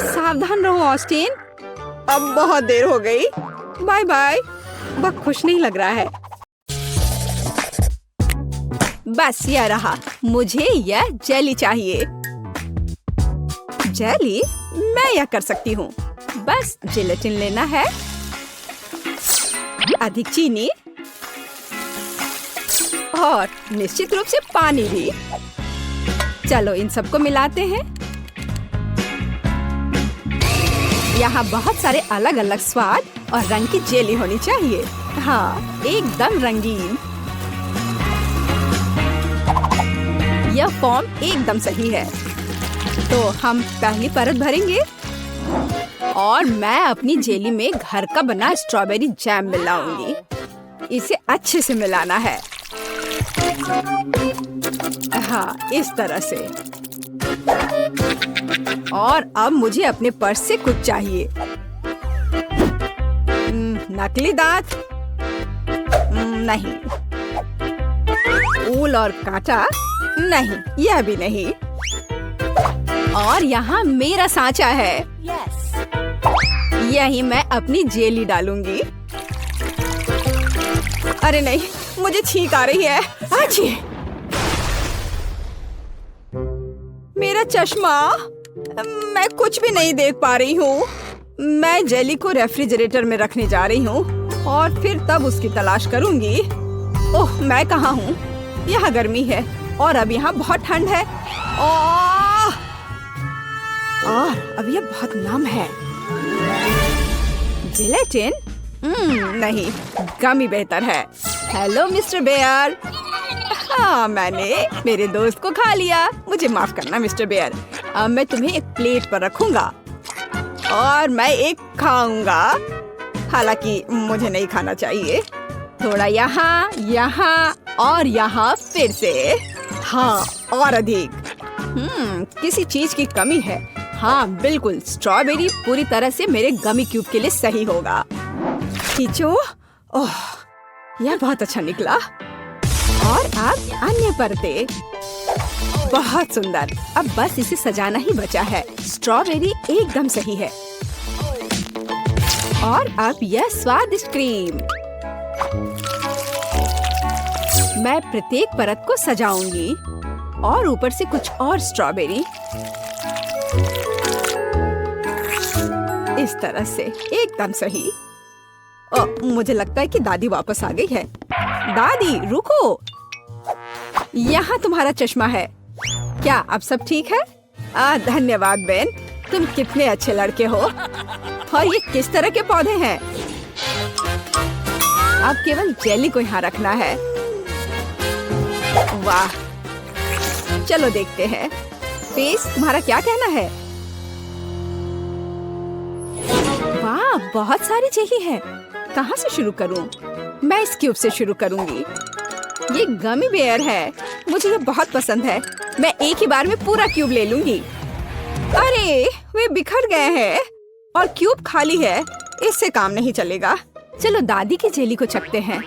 सावधान रहो ऑस्टिन। अब बहुत देर हो गई। Bye bye. वह खुश नहीं लग रहा है। बस यह रहा। मुझे यह जेली चाहिए। जेली? मैं यह कर सकती हूँ। बस जिलेटिन लेना है, अधिक चीनी और निश्चित रूप से पानी भी। चलो इन सबको मिलाते हैं। यहाँ बहुत सारे अलग अलग स्वाद और रंग की जेली होनी चाहिए। हाँ, एकदम रंगीन। यह फॉर्म एकदम सही है। तो हम पहली परत भरेंगे और मैं अपनी जेली में घर का बना स्ट्रॉबेरी जैम मिलाऊंगी। इसे अच्छे से मिलाना है। हाँ, इस तरह से। और अब मुझे अपने पर्स से कुछ चाहिए। नकली दांत? नहीं। ऊल और कांटा? नहीं, यह भी नहीं। और यहाँ मेरा सांचा है। यही मैं अपनी जेली डालूंगी। अरे नहीं, मुझे छींक आ रही है। आजी! मेरा चश्मा! मैं कुछ भी नहीं देख पा रही हूँ। मैं जेली को रेफ्रिजरेटर में रखने जा रही हूँ और फिर तब उसकी तलाश करूंगी। ओह, मैं कहाँ हूँ? यहाँ गर्मी है और अब यहाँ बहुत ठंड है। और अब यह बहुत नम है। जिलेटिन? नहीं, गमी बेहतर है। Hello mister Bear. हाँ, मैंने मेरे दोस्त को खा लिया। मुझे माफ करना मिस्टर बेयर। अब मैं तुम्हें एक प्लेट पर रखूंगा और मैं एक खाऊंगा। हालांकि मुझे नहीं खाना चाहिए। थोड़ा यहाँ, यहाँ और यहाँ फिर से। हाँ, और अधिक। किसी चीज की कमी है। हाँ, बिल्कुल। स्ट्रॉबेरी पूरी तरह से मेरे गमी क्यूब के लिए सही होगा। खींचो। ओह, यह बहुत अच्छा निकला। और अब अन्य परतें। बहुत सुंदर। अब बस इसे सजाना ही बचा है। स्ट्रॉबेरी एकदम सही है। और अब यह स्वादिष्ट क्रीम। मैं प्रत्येक परत को सजाऊंगी और ऊपर से कुछ और स्ट्रॉबेरी। इस तरह से एकदम सही। मुझे लगता है कि दादी वापस आ गई है। दादी, रुको। यहाँ तुम्हारा चश्मा है। क्या अब सब ठीक है? धन्यवाद बेन। तुम कितने अच्छे लड़के हो। और ये किस तरह के पौधे हैं? अब केवल जेली को यहाँ रखना है। वाह, चलो देखते हैं। फेस, तुम्हारा क्या कहना है? वाह, बहुत सारी जेली है। कहाँ से शुरू करूं? मैं इस क्यूब से शुरू करूंगी। ये गमी बेयर है। मुझे ये बहुत पसंद है। मैं एक ही बार में पूरा क्यूब ले लूंगी। अरे, वे बिखर गए हैं और क्यूब खाली है। इससे काम नहीं चलेगा। चलो दादी की जेली को चखते हैं।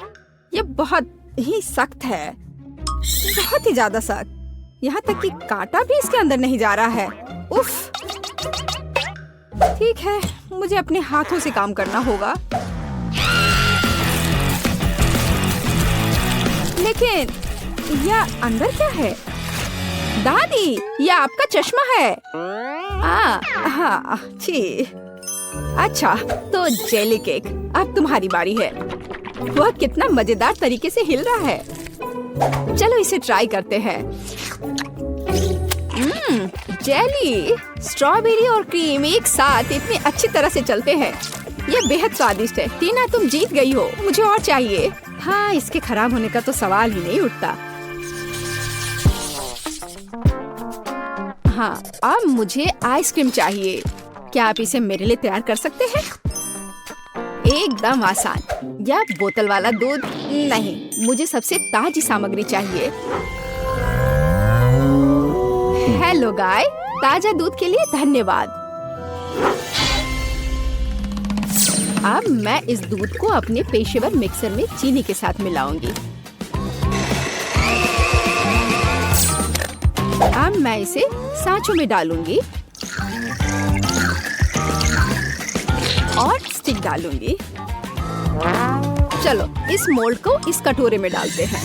ये बहुत ही सख्त है। बहुत ही ज्यादा सख्त। यहाँ तक कि कांटा भी इसके अंदर नहीं जा रहा है। उफ। ठीक है, मुझे अपने हाथों से काम करना होगा। लेकिन यह अंदर क्या है? दादी, यह आपका चश्मा है। हाँ, छी। अच्छा, तो जेली केक, अब तुम्हारी बारी है। वह कितना मजेदार तरीके से हिल रहा है। चलो इसे ट्राई करते हैं। जेली, स्ट्रॉबेरी और क्रीम एक साथ इतनी अच्छी तरह से चलते हैं। ये बेहद स्वादिष्ट है। टीना, तुम जीत गई हो। मुझे और चाहिए। हाँ, इसके खराब होने का तो सवाल ही नहीं उठता। हाँ, अब मुझे आइसक्रीम चाहिए। क्या आप इसे मेरे लिए तैयार कर सकते हैं? एकदम आसान। या बोतल वाला दूध? नहीं, मुझे सबसे ताजी सामग्री चाहिए। हेलो गाय, ताजा दूध के लिए धन्यवाद। अब मैं इस दूध को अपने पेशेवर मिक्सर में चीनी के साथ मिलाऊंगी। अब मैं इसे सांचों में डालूंगी और स्टिक डालूंगी। चलो इस मोल्ड को इस कटोरे में डालते हैं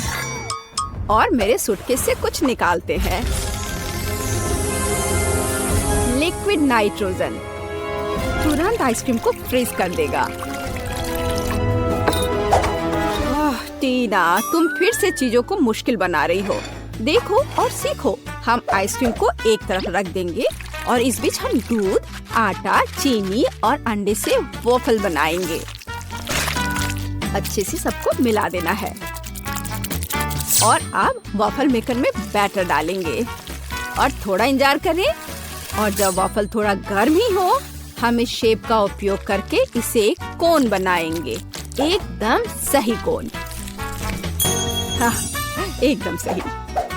और मेरे सूटकेस से कुछ निकालते हैं। लिक्विड नाइट्रोजन तुरंत आइसक्रीम को फ्रीज कर देगा। टीना, तुम फिर से चीजों को मुश्किल बना रही हो। देखो और सीखो। हम आइसक्रीम को एक तरफ रख देंगे और इस बीच हम दूध, आटा, चीनी और अंडे से वॉफल बनाएंगे। अच्छे से सबको मिला देना है और अब वॉफल मेकर में बैटर डालेंगे और थोड़ा इंतजार करें। और जब वॉफल थोड़ा गर्म ही हो, हम इस शेप का उपयोग करके इसे एक कोन बनाएंगे। एकदम सही कोन। हाँ, एकदम सही।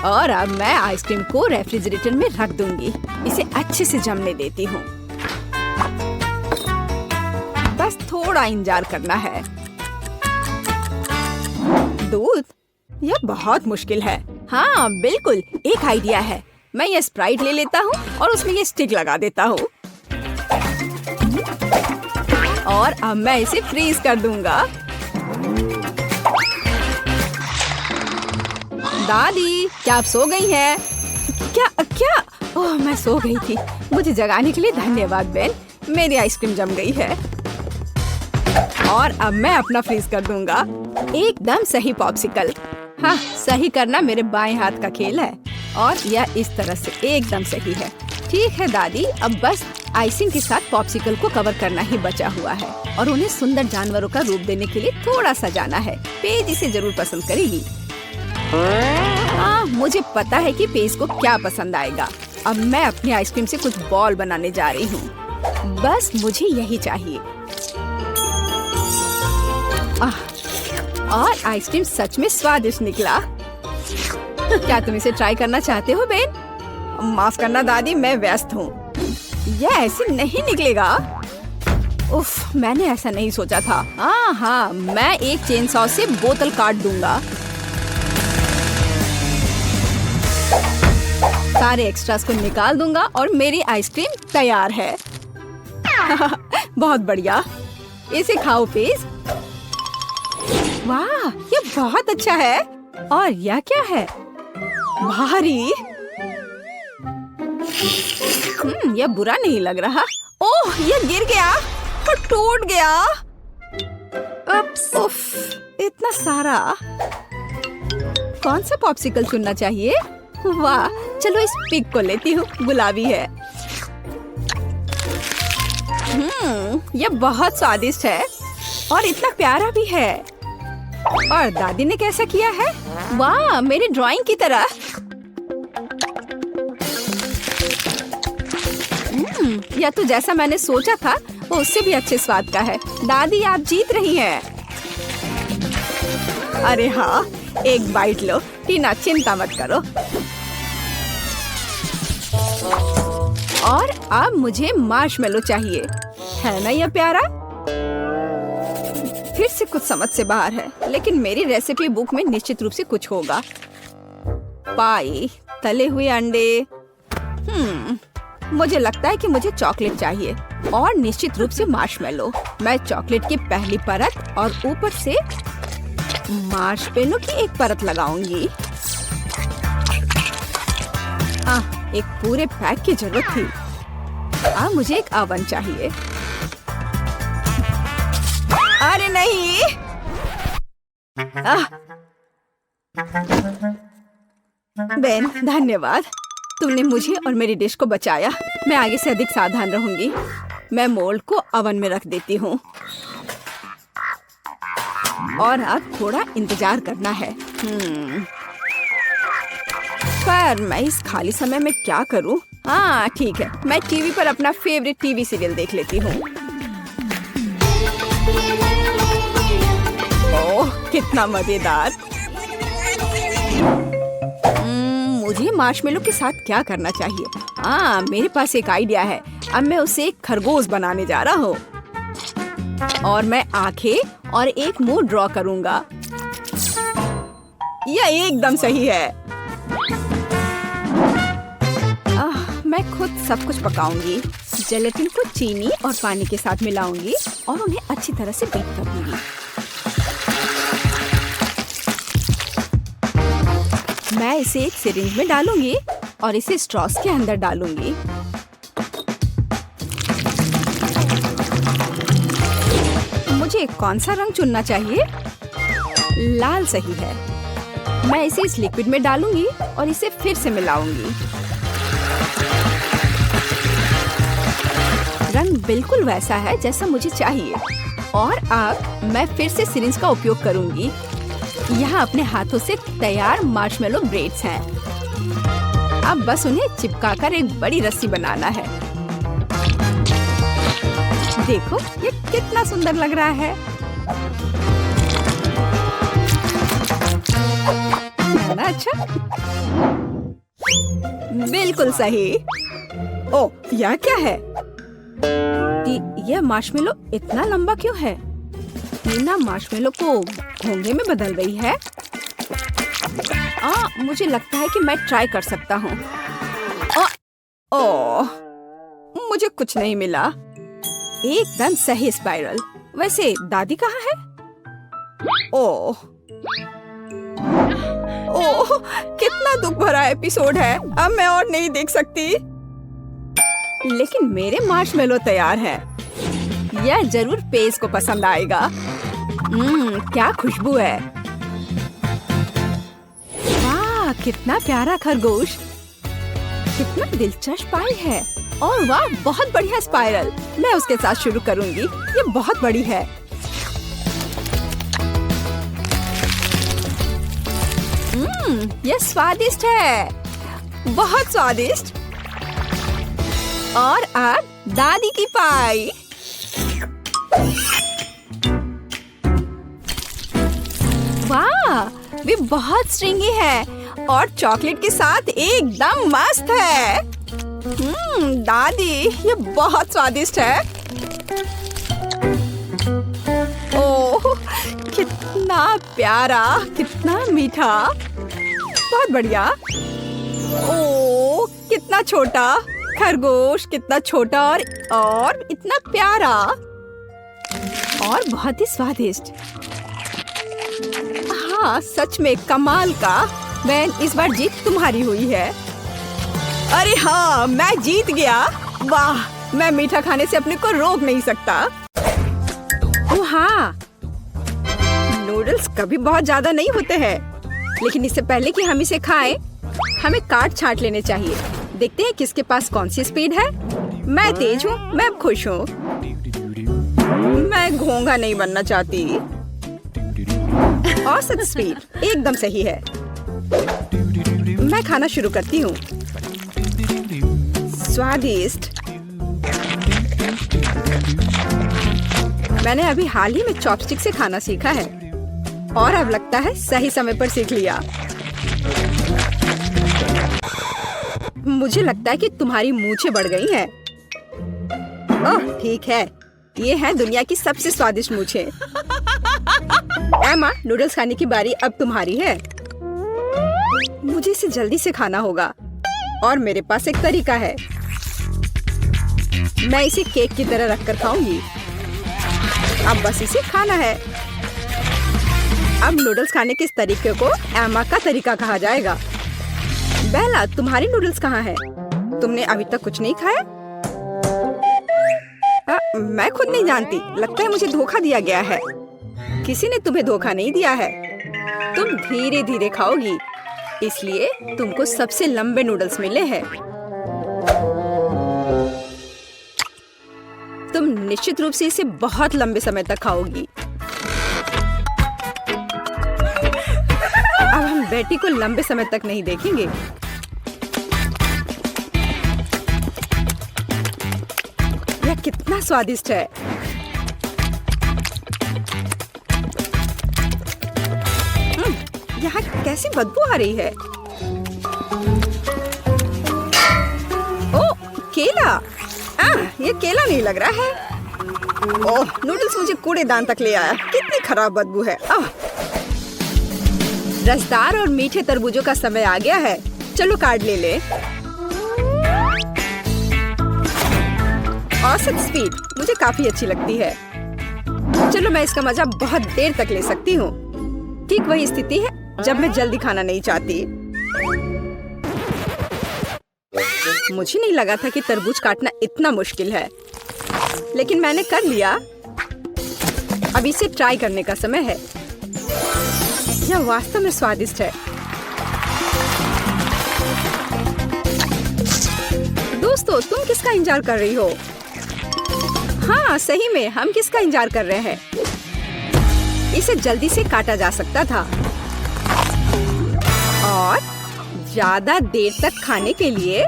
और अब मैं आइसक्रीम को रेफ्रिजरेटर में रख दूंगी। इसे अच्छे से जमने देती हूँ। बस थोड़ा इंतजार करना है। दूध? यह बहुत मुश्किल है। हाँ बिल्कुल, एक आइडिया है। मैं ये स्प्राइट ले लेता हूँ और उसमें ये स्टिक लगा देता हूँ। और अब मैं इसे फ्रीज कर दूंगा। दादी, क्या आप सो गई हैं? क्या क्या? ओह, मैं सो गई थी। मुझे जगाने के लिए धन्यवाद बेन। मेरी आइसक्रीम जम गई है। और अब मैं अपना फ्रीज कर दूंगा। एकदम सही पॉप्सिकल। हाँ, सही करना मेरे बाएं हाथ का खेल है। और यह इस तरह से एकदम सही है। ठीक है दादी, अब बस आइसिंग के साथ पॉप्सिकल को कवर करना ही बचा हुआ है और उन्हें सुंदर जानवरों का रूप देने के लिए थोड़ा सजाना है। पेज इसे जरूर पसंद करेगी। हाँ, मुझे पता है कि पेज को क्या पसंद आएगा। अब मैं अपनी आइसक्रीम से कुछ बॉल बनाने जा रही हूँ। बस मुझे यही चाहिए। और आइसक्रीम सच में स्वादिष्ट निकला। क्या तुम इसे ट्राई करना चाहते हो बेन? माफ करना दादी, मैं व्यस्त हूँ। यह ऐसे नहीं निकलेगा। उफ, मैंने ऐसा नहीं सोचा था। हाँ, मैं एक चेन सॉ से बोतल काट दूंगा। सारे एक्स्ट्रास को निकाल दूंगा और मेरी आइसक्रीम तैयार है। बहुत बढ़िया। इसे खाओ पेज। वाह, ये बहुत अच्छा है। और यह क्या है? भारी। यह बुरा नहीं लग रहा। ओह, यह गिर गया और टूट गया। उफ, इतना सारा। कौन सा पॉप्सिकल चुनना चाहिए? वाह, चलो इस पिग को लेती हूँ। गुलाबी है। यह बहुत स्वादिष्ट है और इतना प्यारा भी है। और दादी ने कैसा किया है? वाह, मेरी ड्राइंग की तरह। यह तो जैसा मैंने सोचा था वो उससे भी अच्छे स्वाद का है। दादी, आप जीत रही हैं। अरे हाँ, एक बाइट लो। टीना, चिंता मत करो। और अब मुझे मार्शमेलो चाहिए। है ना यह प्यारा? फिर से कुछ समझ से बाहर है, लेकिन मेरी रेसिपी बुक में निश्चित रूप से कुछ होगा। पाई, तले हुए अंडे। मुझे लगता है कि मुझे चॉकलेट चाहिए और निश्चित रूप से मार्शमेलो। मैं चॉकलेट की पहली परत और ऊपर से मार्शमेलो की एक परत लगाऊंगी। एक पूरे पैक की जरूरत थी। अब मुझे एक ओवन चाहिए। अरे नहीं। बेन, धन्यवाद। तुमने मुझे और मेरी डिश को बचाया। मैं आगे से अधिक सावधान रहूंगी। मैं मोल्ड को ओवन में रख देती हूँ। और अब थोड़ा इंतजार करना है। पर मैं इस खाली समय में क्या करूँ? हाँ ठीक है, मैं टीवी पर अपना फेवरेट टीवी सीरियल देख लेती हूँ। ओह, कितना मजेदार। मुझे मार्शमेलो के साथ क्या करना चाहिए? हाँ, मेरे पास एक आइडिया है। अब मैं उसे एक खरगोश बनाने जा रहा हूँ और मैं आंखें और एक मुंह ड्रॉ करूँगा। यह एकदम सही है। मैं खुद सब कुछ पकाऊंगी। जेलेटिन को चीनी और पानी के साथ मिलाऊंगी और उन्हें अच्छी तरह से बीट कर दूंगी। मैं इसे एक सिरिंज में डालूंगी और इसे स्ट्रॉस के अंदर डालूंगी। मुझे कौन सा रंग चुनना चाहिए? लाल सही है। मैं इसे इस लिक्विड में डालूंगी और इसे फिर से मिलाऊंगी। रंग बिल्कुल वैसा है जैसा मुझे चाहिए। और अब मैं फिर से सिरिंज का उपयोग करूंगी। यहाँ अपने हाथों से तैयार मार्शमेलो ब्रेड्स हैं। अब बस उन्हें चिपकाकर एक बड़ी रस्सी बनाना है। देखो ये कितना सुंदर लग रहा है। है ना अच्छा? बिल्कुल सही। ओ, यह क्या है? यह मार्शमेलो इतना लंबा क्यों है? टीना मार्शमेलो को घोंघे में बदल रही है। मुझे लगता है कि मैं ट्राई कर सकता हूँ। ओह, मुझे कुछ नहीं मिला। एकदम सही स्पाइरल। वैसे दादी कहाँ है? ओह, कितना दुख भरा एपिसोड है। अब मैं और नहीं देख सकती। लेकिन मेरे मार्शमेलो तैयार है। यह जरूर पेज को पसंद आएगा। क्या खुशबू है। वाह, कितना प्यारा खरगोश। कितना दिलचस्प पाई है। और वाह, बहुत बढ़िया स्पाइरल। मैं उसके साथ शुरू करूंगी। ये बहुत बड़ी है। ये स्वादिष्ट है, बहुत स्वादिष्ट। और अब दादी की पाई। वाह, वे बहुत स्ट्रिंगी है और चॉकलेट के साथ एकदम मस्त है। दादी, ये बहुत स्वादिष्ट है। ओह, कितना प्यारा, कितना मीठा, बहुत बढ़िया। ओह, कितना छोटा खरगोश, कितना छोटा और इतना प्यारा और बहुत ही स्वादिष्ट। हाँ, सच में कमाल का। मैं इस बार जीत तुम्हारी हुई है। अरे हाँ, मैं जीत गया। वाह, मैं मीठा खाने से अपने को रोक नहीं सकता। ओह हाँ, नूडल्स कभी बहुत ज्यादा नहीं होते हैं, लेकिन इससे पहले कि हम इसे खाएं, हमें काट छांट लेने चाहिए। देखते हैं किसके पास कौन सी स्पीड है। मैं तेज हूँ, मैं खुश हूँ। मैं घोंघा नहीं बनना चाहती। औसत स्पीड एकदम सही है। मैं खाना शुरू करती हूँ। स्वादिष्ट। मैंने अभी हाल ही में चॉपस्टिक से खाना सीखा है और अब लगता है सही समय पर सीख लिया। मुझे लगता है कि तुम्हारी मूंछें बढ़ गई हैं। ओह, ठीक है, ये है दुनिया की सबसे स्वादिष्ट मूंछें। एमा, नूडल्स खाने की बारी अब तुम्हारी है। मुझे इसे जल्दी से खाना होगा और मेरे पास एक तरीका है। मैं इसे केक की तरह रखकर खाऊंगी। अब बस इसे खाना है। अब नूडल्स खाने के इस तरीके को एमा का तरीका कहा जाएगा। बेला, तुम्हारी नूडल्स कहाँ है? तुमने अभी तक कुछ नहीं खाया? मैं खुद नहीं जानती। लगता है मुझे धोखा दिया गया है। किसी ने तुम्हें धोखा नहीं दिया है। तुम धीरे धीरे खाओगी, इसलिए तुमको सबसे लंबे नूडल्स मिले हैं। तुम निश्चित रूप से इसे बहुत लंबे समय तक खाओगी। अब हम बेटी को लंबे समय तक नहीं देखेंगे। यह कितना स्वादिष्ट है। यहाँ कैसी बदबू आ रही है। ओह, केला। ये केला नहीं लग रहा है। ओह, नूडल्स मुझे कूड़ेदान तक ले आया। कितनी खराब बदबू है। रसदार और मीठे तरबूजों का समय आ गया है। चलो कार्ड ले ले। औसत स्पीड मुझे काफी अच्छी लगती है। चलो, मैं इसका मजा बहुत देर तक ले सकती हूँ। ठीक वही स्थिति है जब मैं जल्दी खाना नहीं चाहती। मुझे नहीं लगा था कि तरबूज काटना इतना मुश्किल है, लेकिन मैंने कर लिया। अब इसे ट्राई करने का समय है। यह वास्तव में स्वादिष्ट है। दोस्तों, तुम किसका इंतजार कर रही हो? हाँ, सही में हम किसका इंतजार कर रहे हैं? इसे जल्दी से काटा जा सकता था। और ज्यादा देर तक खाने के लिए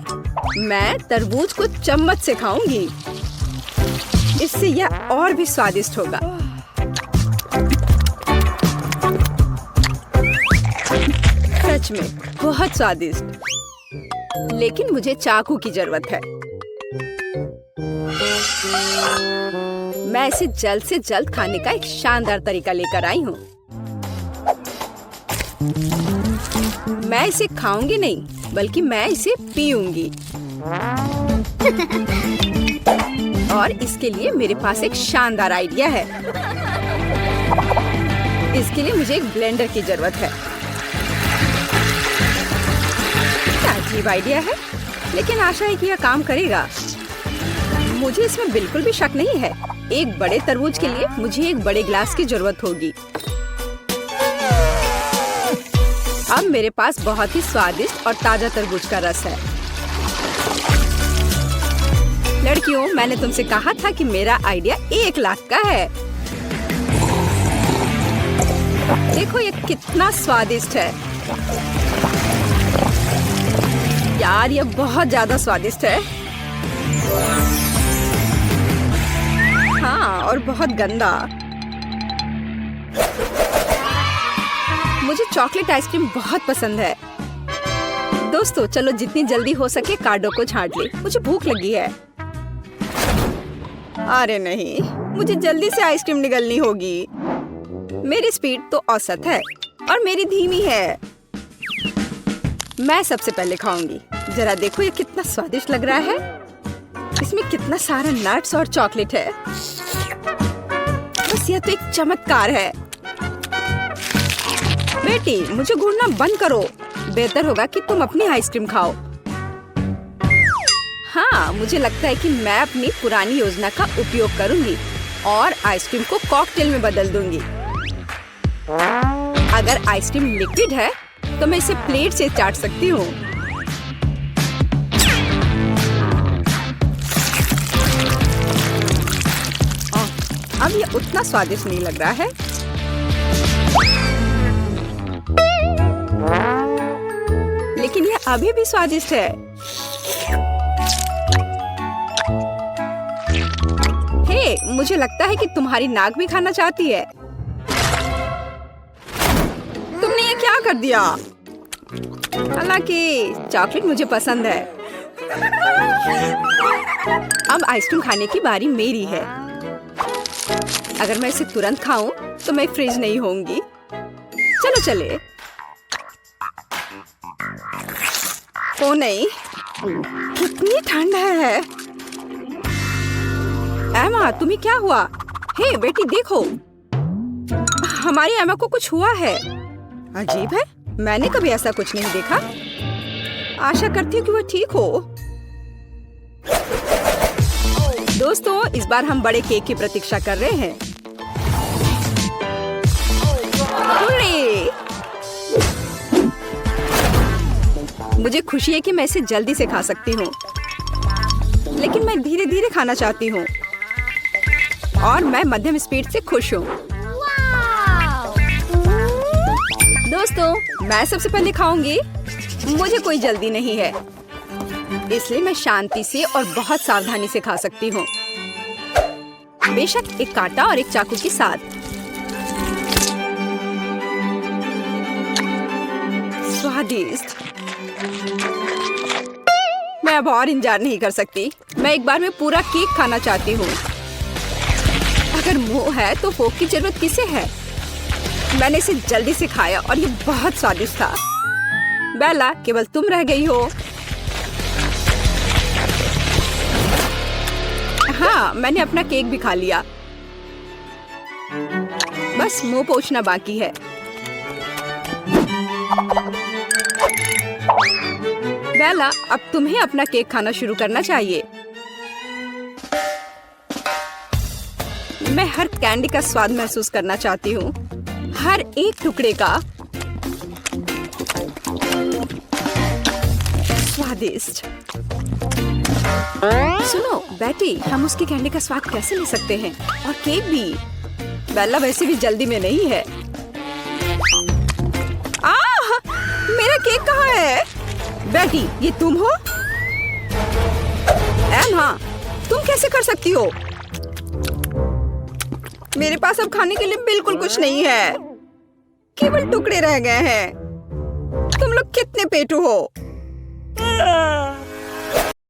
मैं तरबूज को चम्मच से खाऊंगी। इससे यह और भी स्वादिष्ट होगा। सच में बहुत स्वादिष्ट। लेकिन मुझे चाकू की जरूरत है। मैं इसे जल्द से जल्द खाने का एक शानदार तरीका लेकर आई हूँ। मैं इसे खाऊंगी नहीं, बल्कि मैं इसे पीऊंगी। और इसके लिए मेरे पास एक शानदार आइडिया है। इसके लिए मुझे एक ब्लेंडर की जरूरत है। क्या अजीब आइडिया है, लेकिन आशा है कि यह काम करेगा। मुझे इसमें बिल्कुल भी शक नहीं है। एक बड़े तरबूज के लिए मुझे एक बड़े ग्लास की जरूरत होगी। अब मेरे पास बहुत ही स्वादिष्ट और ताजा तरबूज का रस है। लड़कियों, मैंने तुमसे कहा था कि मेरा आइडिया 1 लाख का है। देखो ये कितना स्वादिष्ट है। यार ये बहुत ज्यादा स्वादिष्ट है। हाँ, और बहुत गंदा। मुझे चॉकलेट आइसक्रीम बहुत पसंद है। दोस्तों, चलो जितनी जल्दी हो सके कार्डो को छांट ले। मुझे भूख लगी है। अरे नहीं, मुझे जल्दी से आइसक्रीम निगलनी होगी। मेरी स्पीड तो औसत है और मेरी धीमी है। मैं सबसे पहले खाऊंगी। जरा देखो ये कितना स्वादिष्ट लग रहा है। इसमें कितना सारा नट्स और चॉकलेट है। बस यह तो एक चमत्कार है। बेटी, मुझे घूरना बंद करो। बेहतर होगा कि तुम अपनी आइसक्रीम खाओ। हाँ, मुझे लगता है कि मैं अपनी पुरानी योजना का उपयोग करूंगी और आइसक्रीम को कॉकटेल में बदल दूंगी। अगर आइसक्रीम लिक्विड है तो मैं इसे प्लेट से चाट सकती हूँ। अब ये उतना स्वादिष्ट नहीं लग रहा है। लेकिन ये अभी भी स्वादिष्ट है। हे, मुझे लगता है कि तुम्हारी नाक भी खाना चाहती है। तुमने ये क्या कर दिया? हालांकि चॉकलेट मुझे पसंद है। अब आइसक्रीम खाने की बारी मेरी है। अगर मैं इसे तुरंत खाऊं तो मैं फ्रीज नहीं होंगी। चलो चले। ओ नहीं, कितनी ठंड है। एमा, तुम्हें क्या हुआ? हे बेटी, देखो, हमारी एमा को कुछ हुआ है। अजीब है, मैंने कभी ऐसा कुछ नहीं देखा। आशा करती हूँ कि वह ठीक हो। दोस्तों, इस बार हम बड़े केक की प्रतीक्षा कर रहे हैं। मुझे खुशी है कि मैं इसे जल्दी से खा सकती हूँ, लेकिन मैं धीरे धीरे खाना चाहती हूँ और मैं मध्यम स्पीड से खुश हूँ। दोस्तों, मैं सबसे पहले खाऊंगी। मुझे कोई जल्दी नहीं है, इसलिए मैं शांति से और बहुत सावधानी से खा सकती हूँ। बेशक एक कांटा और एक चाकू के साथ। स्वादिष्ट। मैं अब और इंतजार नहीं कर सकती। मैं एक बार में पूरा केक खाना चाहती हूँ। अगर मुंह है तो फोक की जरूरत किसे है? मैंने इसे जल्दी से खाया और ये बहुत स्वादिष्ट था। बेला, केवल तुम रह गई हो। हाँ, मैंने अपना केक भी खा लिया। बस मुंह पोंछना बाकी है। बेला, अब तुम्हें अपना केक खाना शुरू करना चाहिए। मैं हर कैंडी का स्वाद महसूस करना चाहती हूँ, हर एक टुकड़े का। स्वादिष्ट। सुनो बेटी, हम उसकी कैंडी का स्वाद कैसे ले सकते हैं? और केक भी। बेला वैसे भी जल्दी में नहीं है। मेरा केक कहाँ है? बेटी, ये तुम हो? एम्मा, तुम कैसे कर सकती हो? मेरे पास अब खाने के लिए बिल्कुल कुछ नहीं है, केवल टुकड़े रह गए हैं। तुम लोग कितने पेटू हो?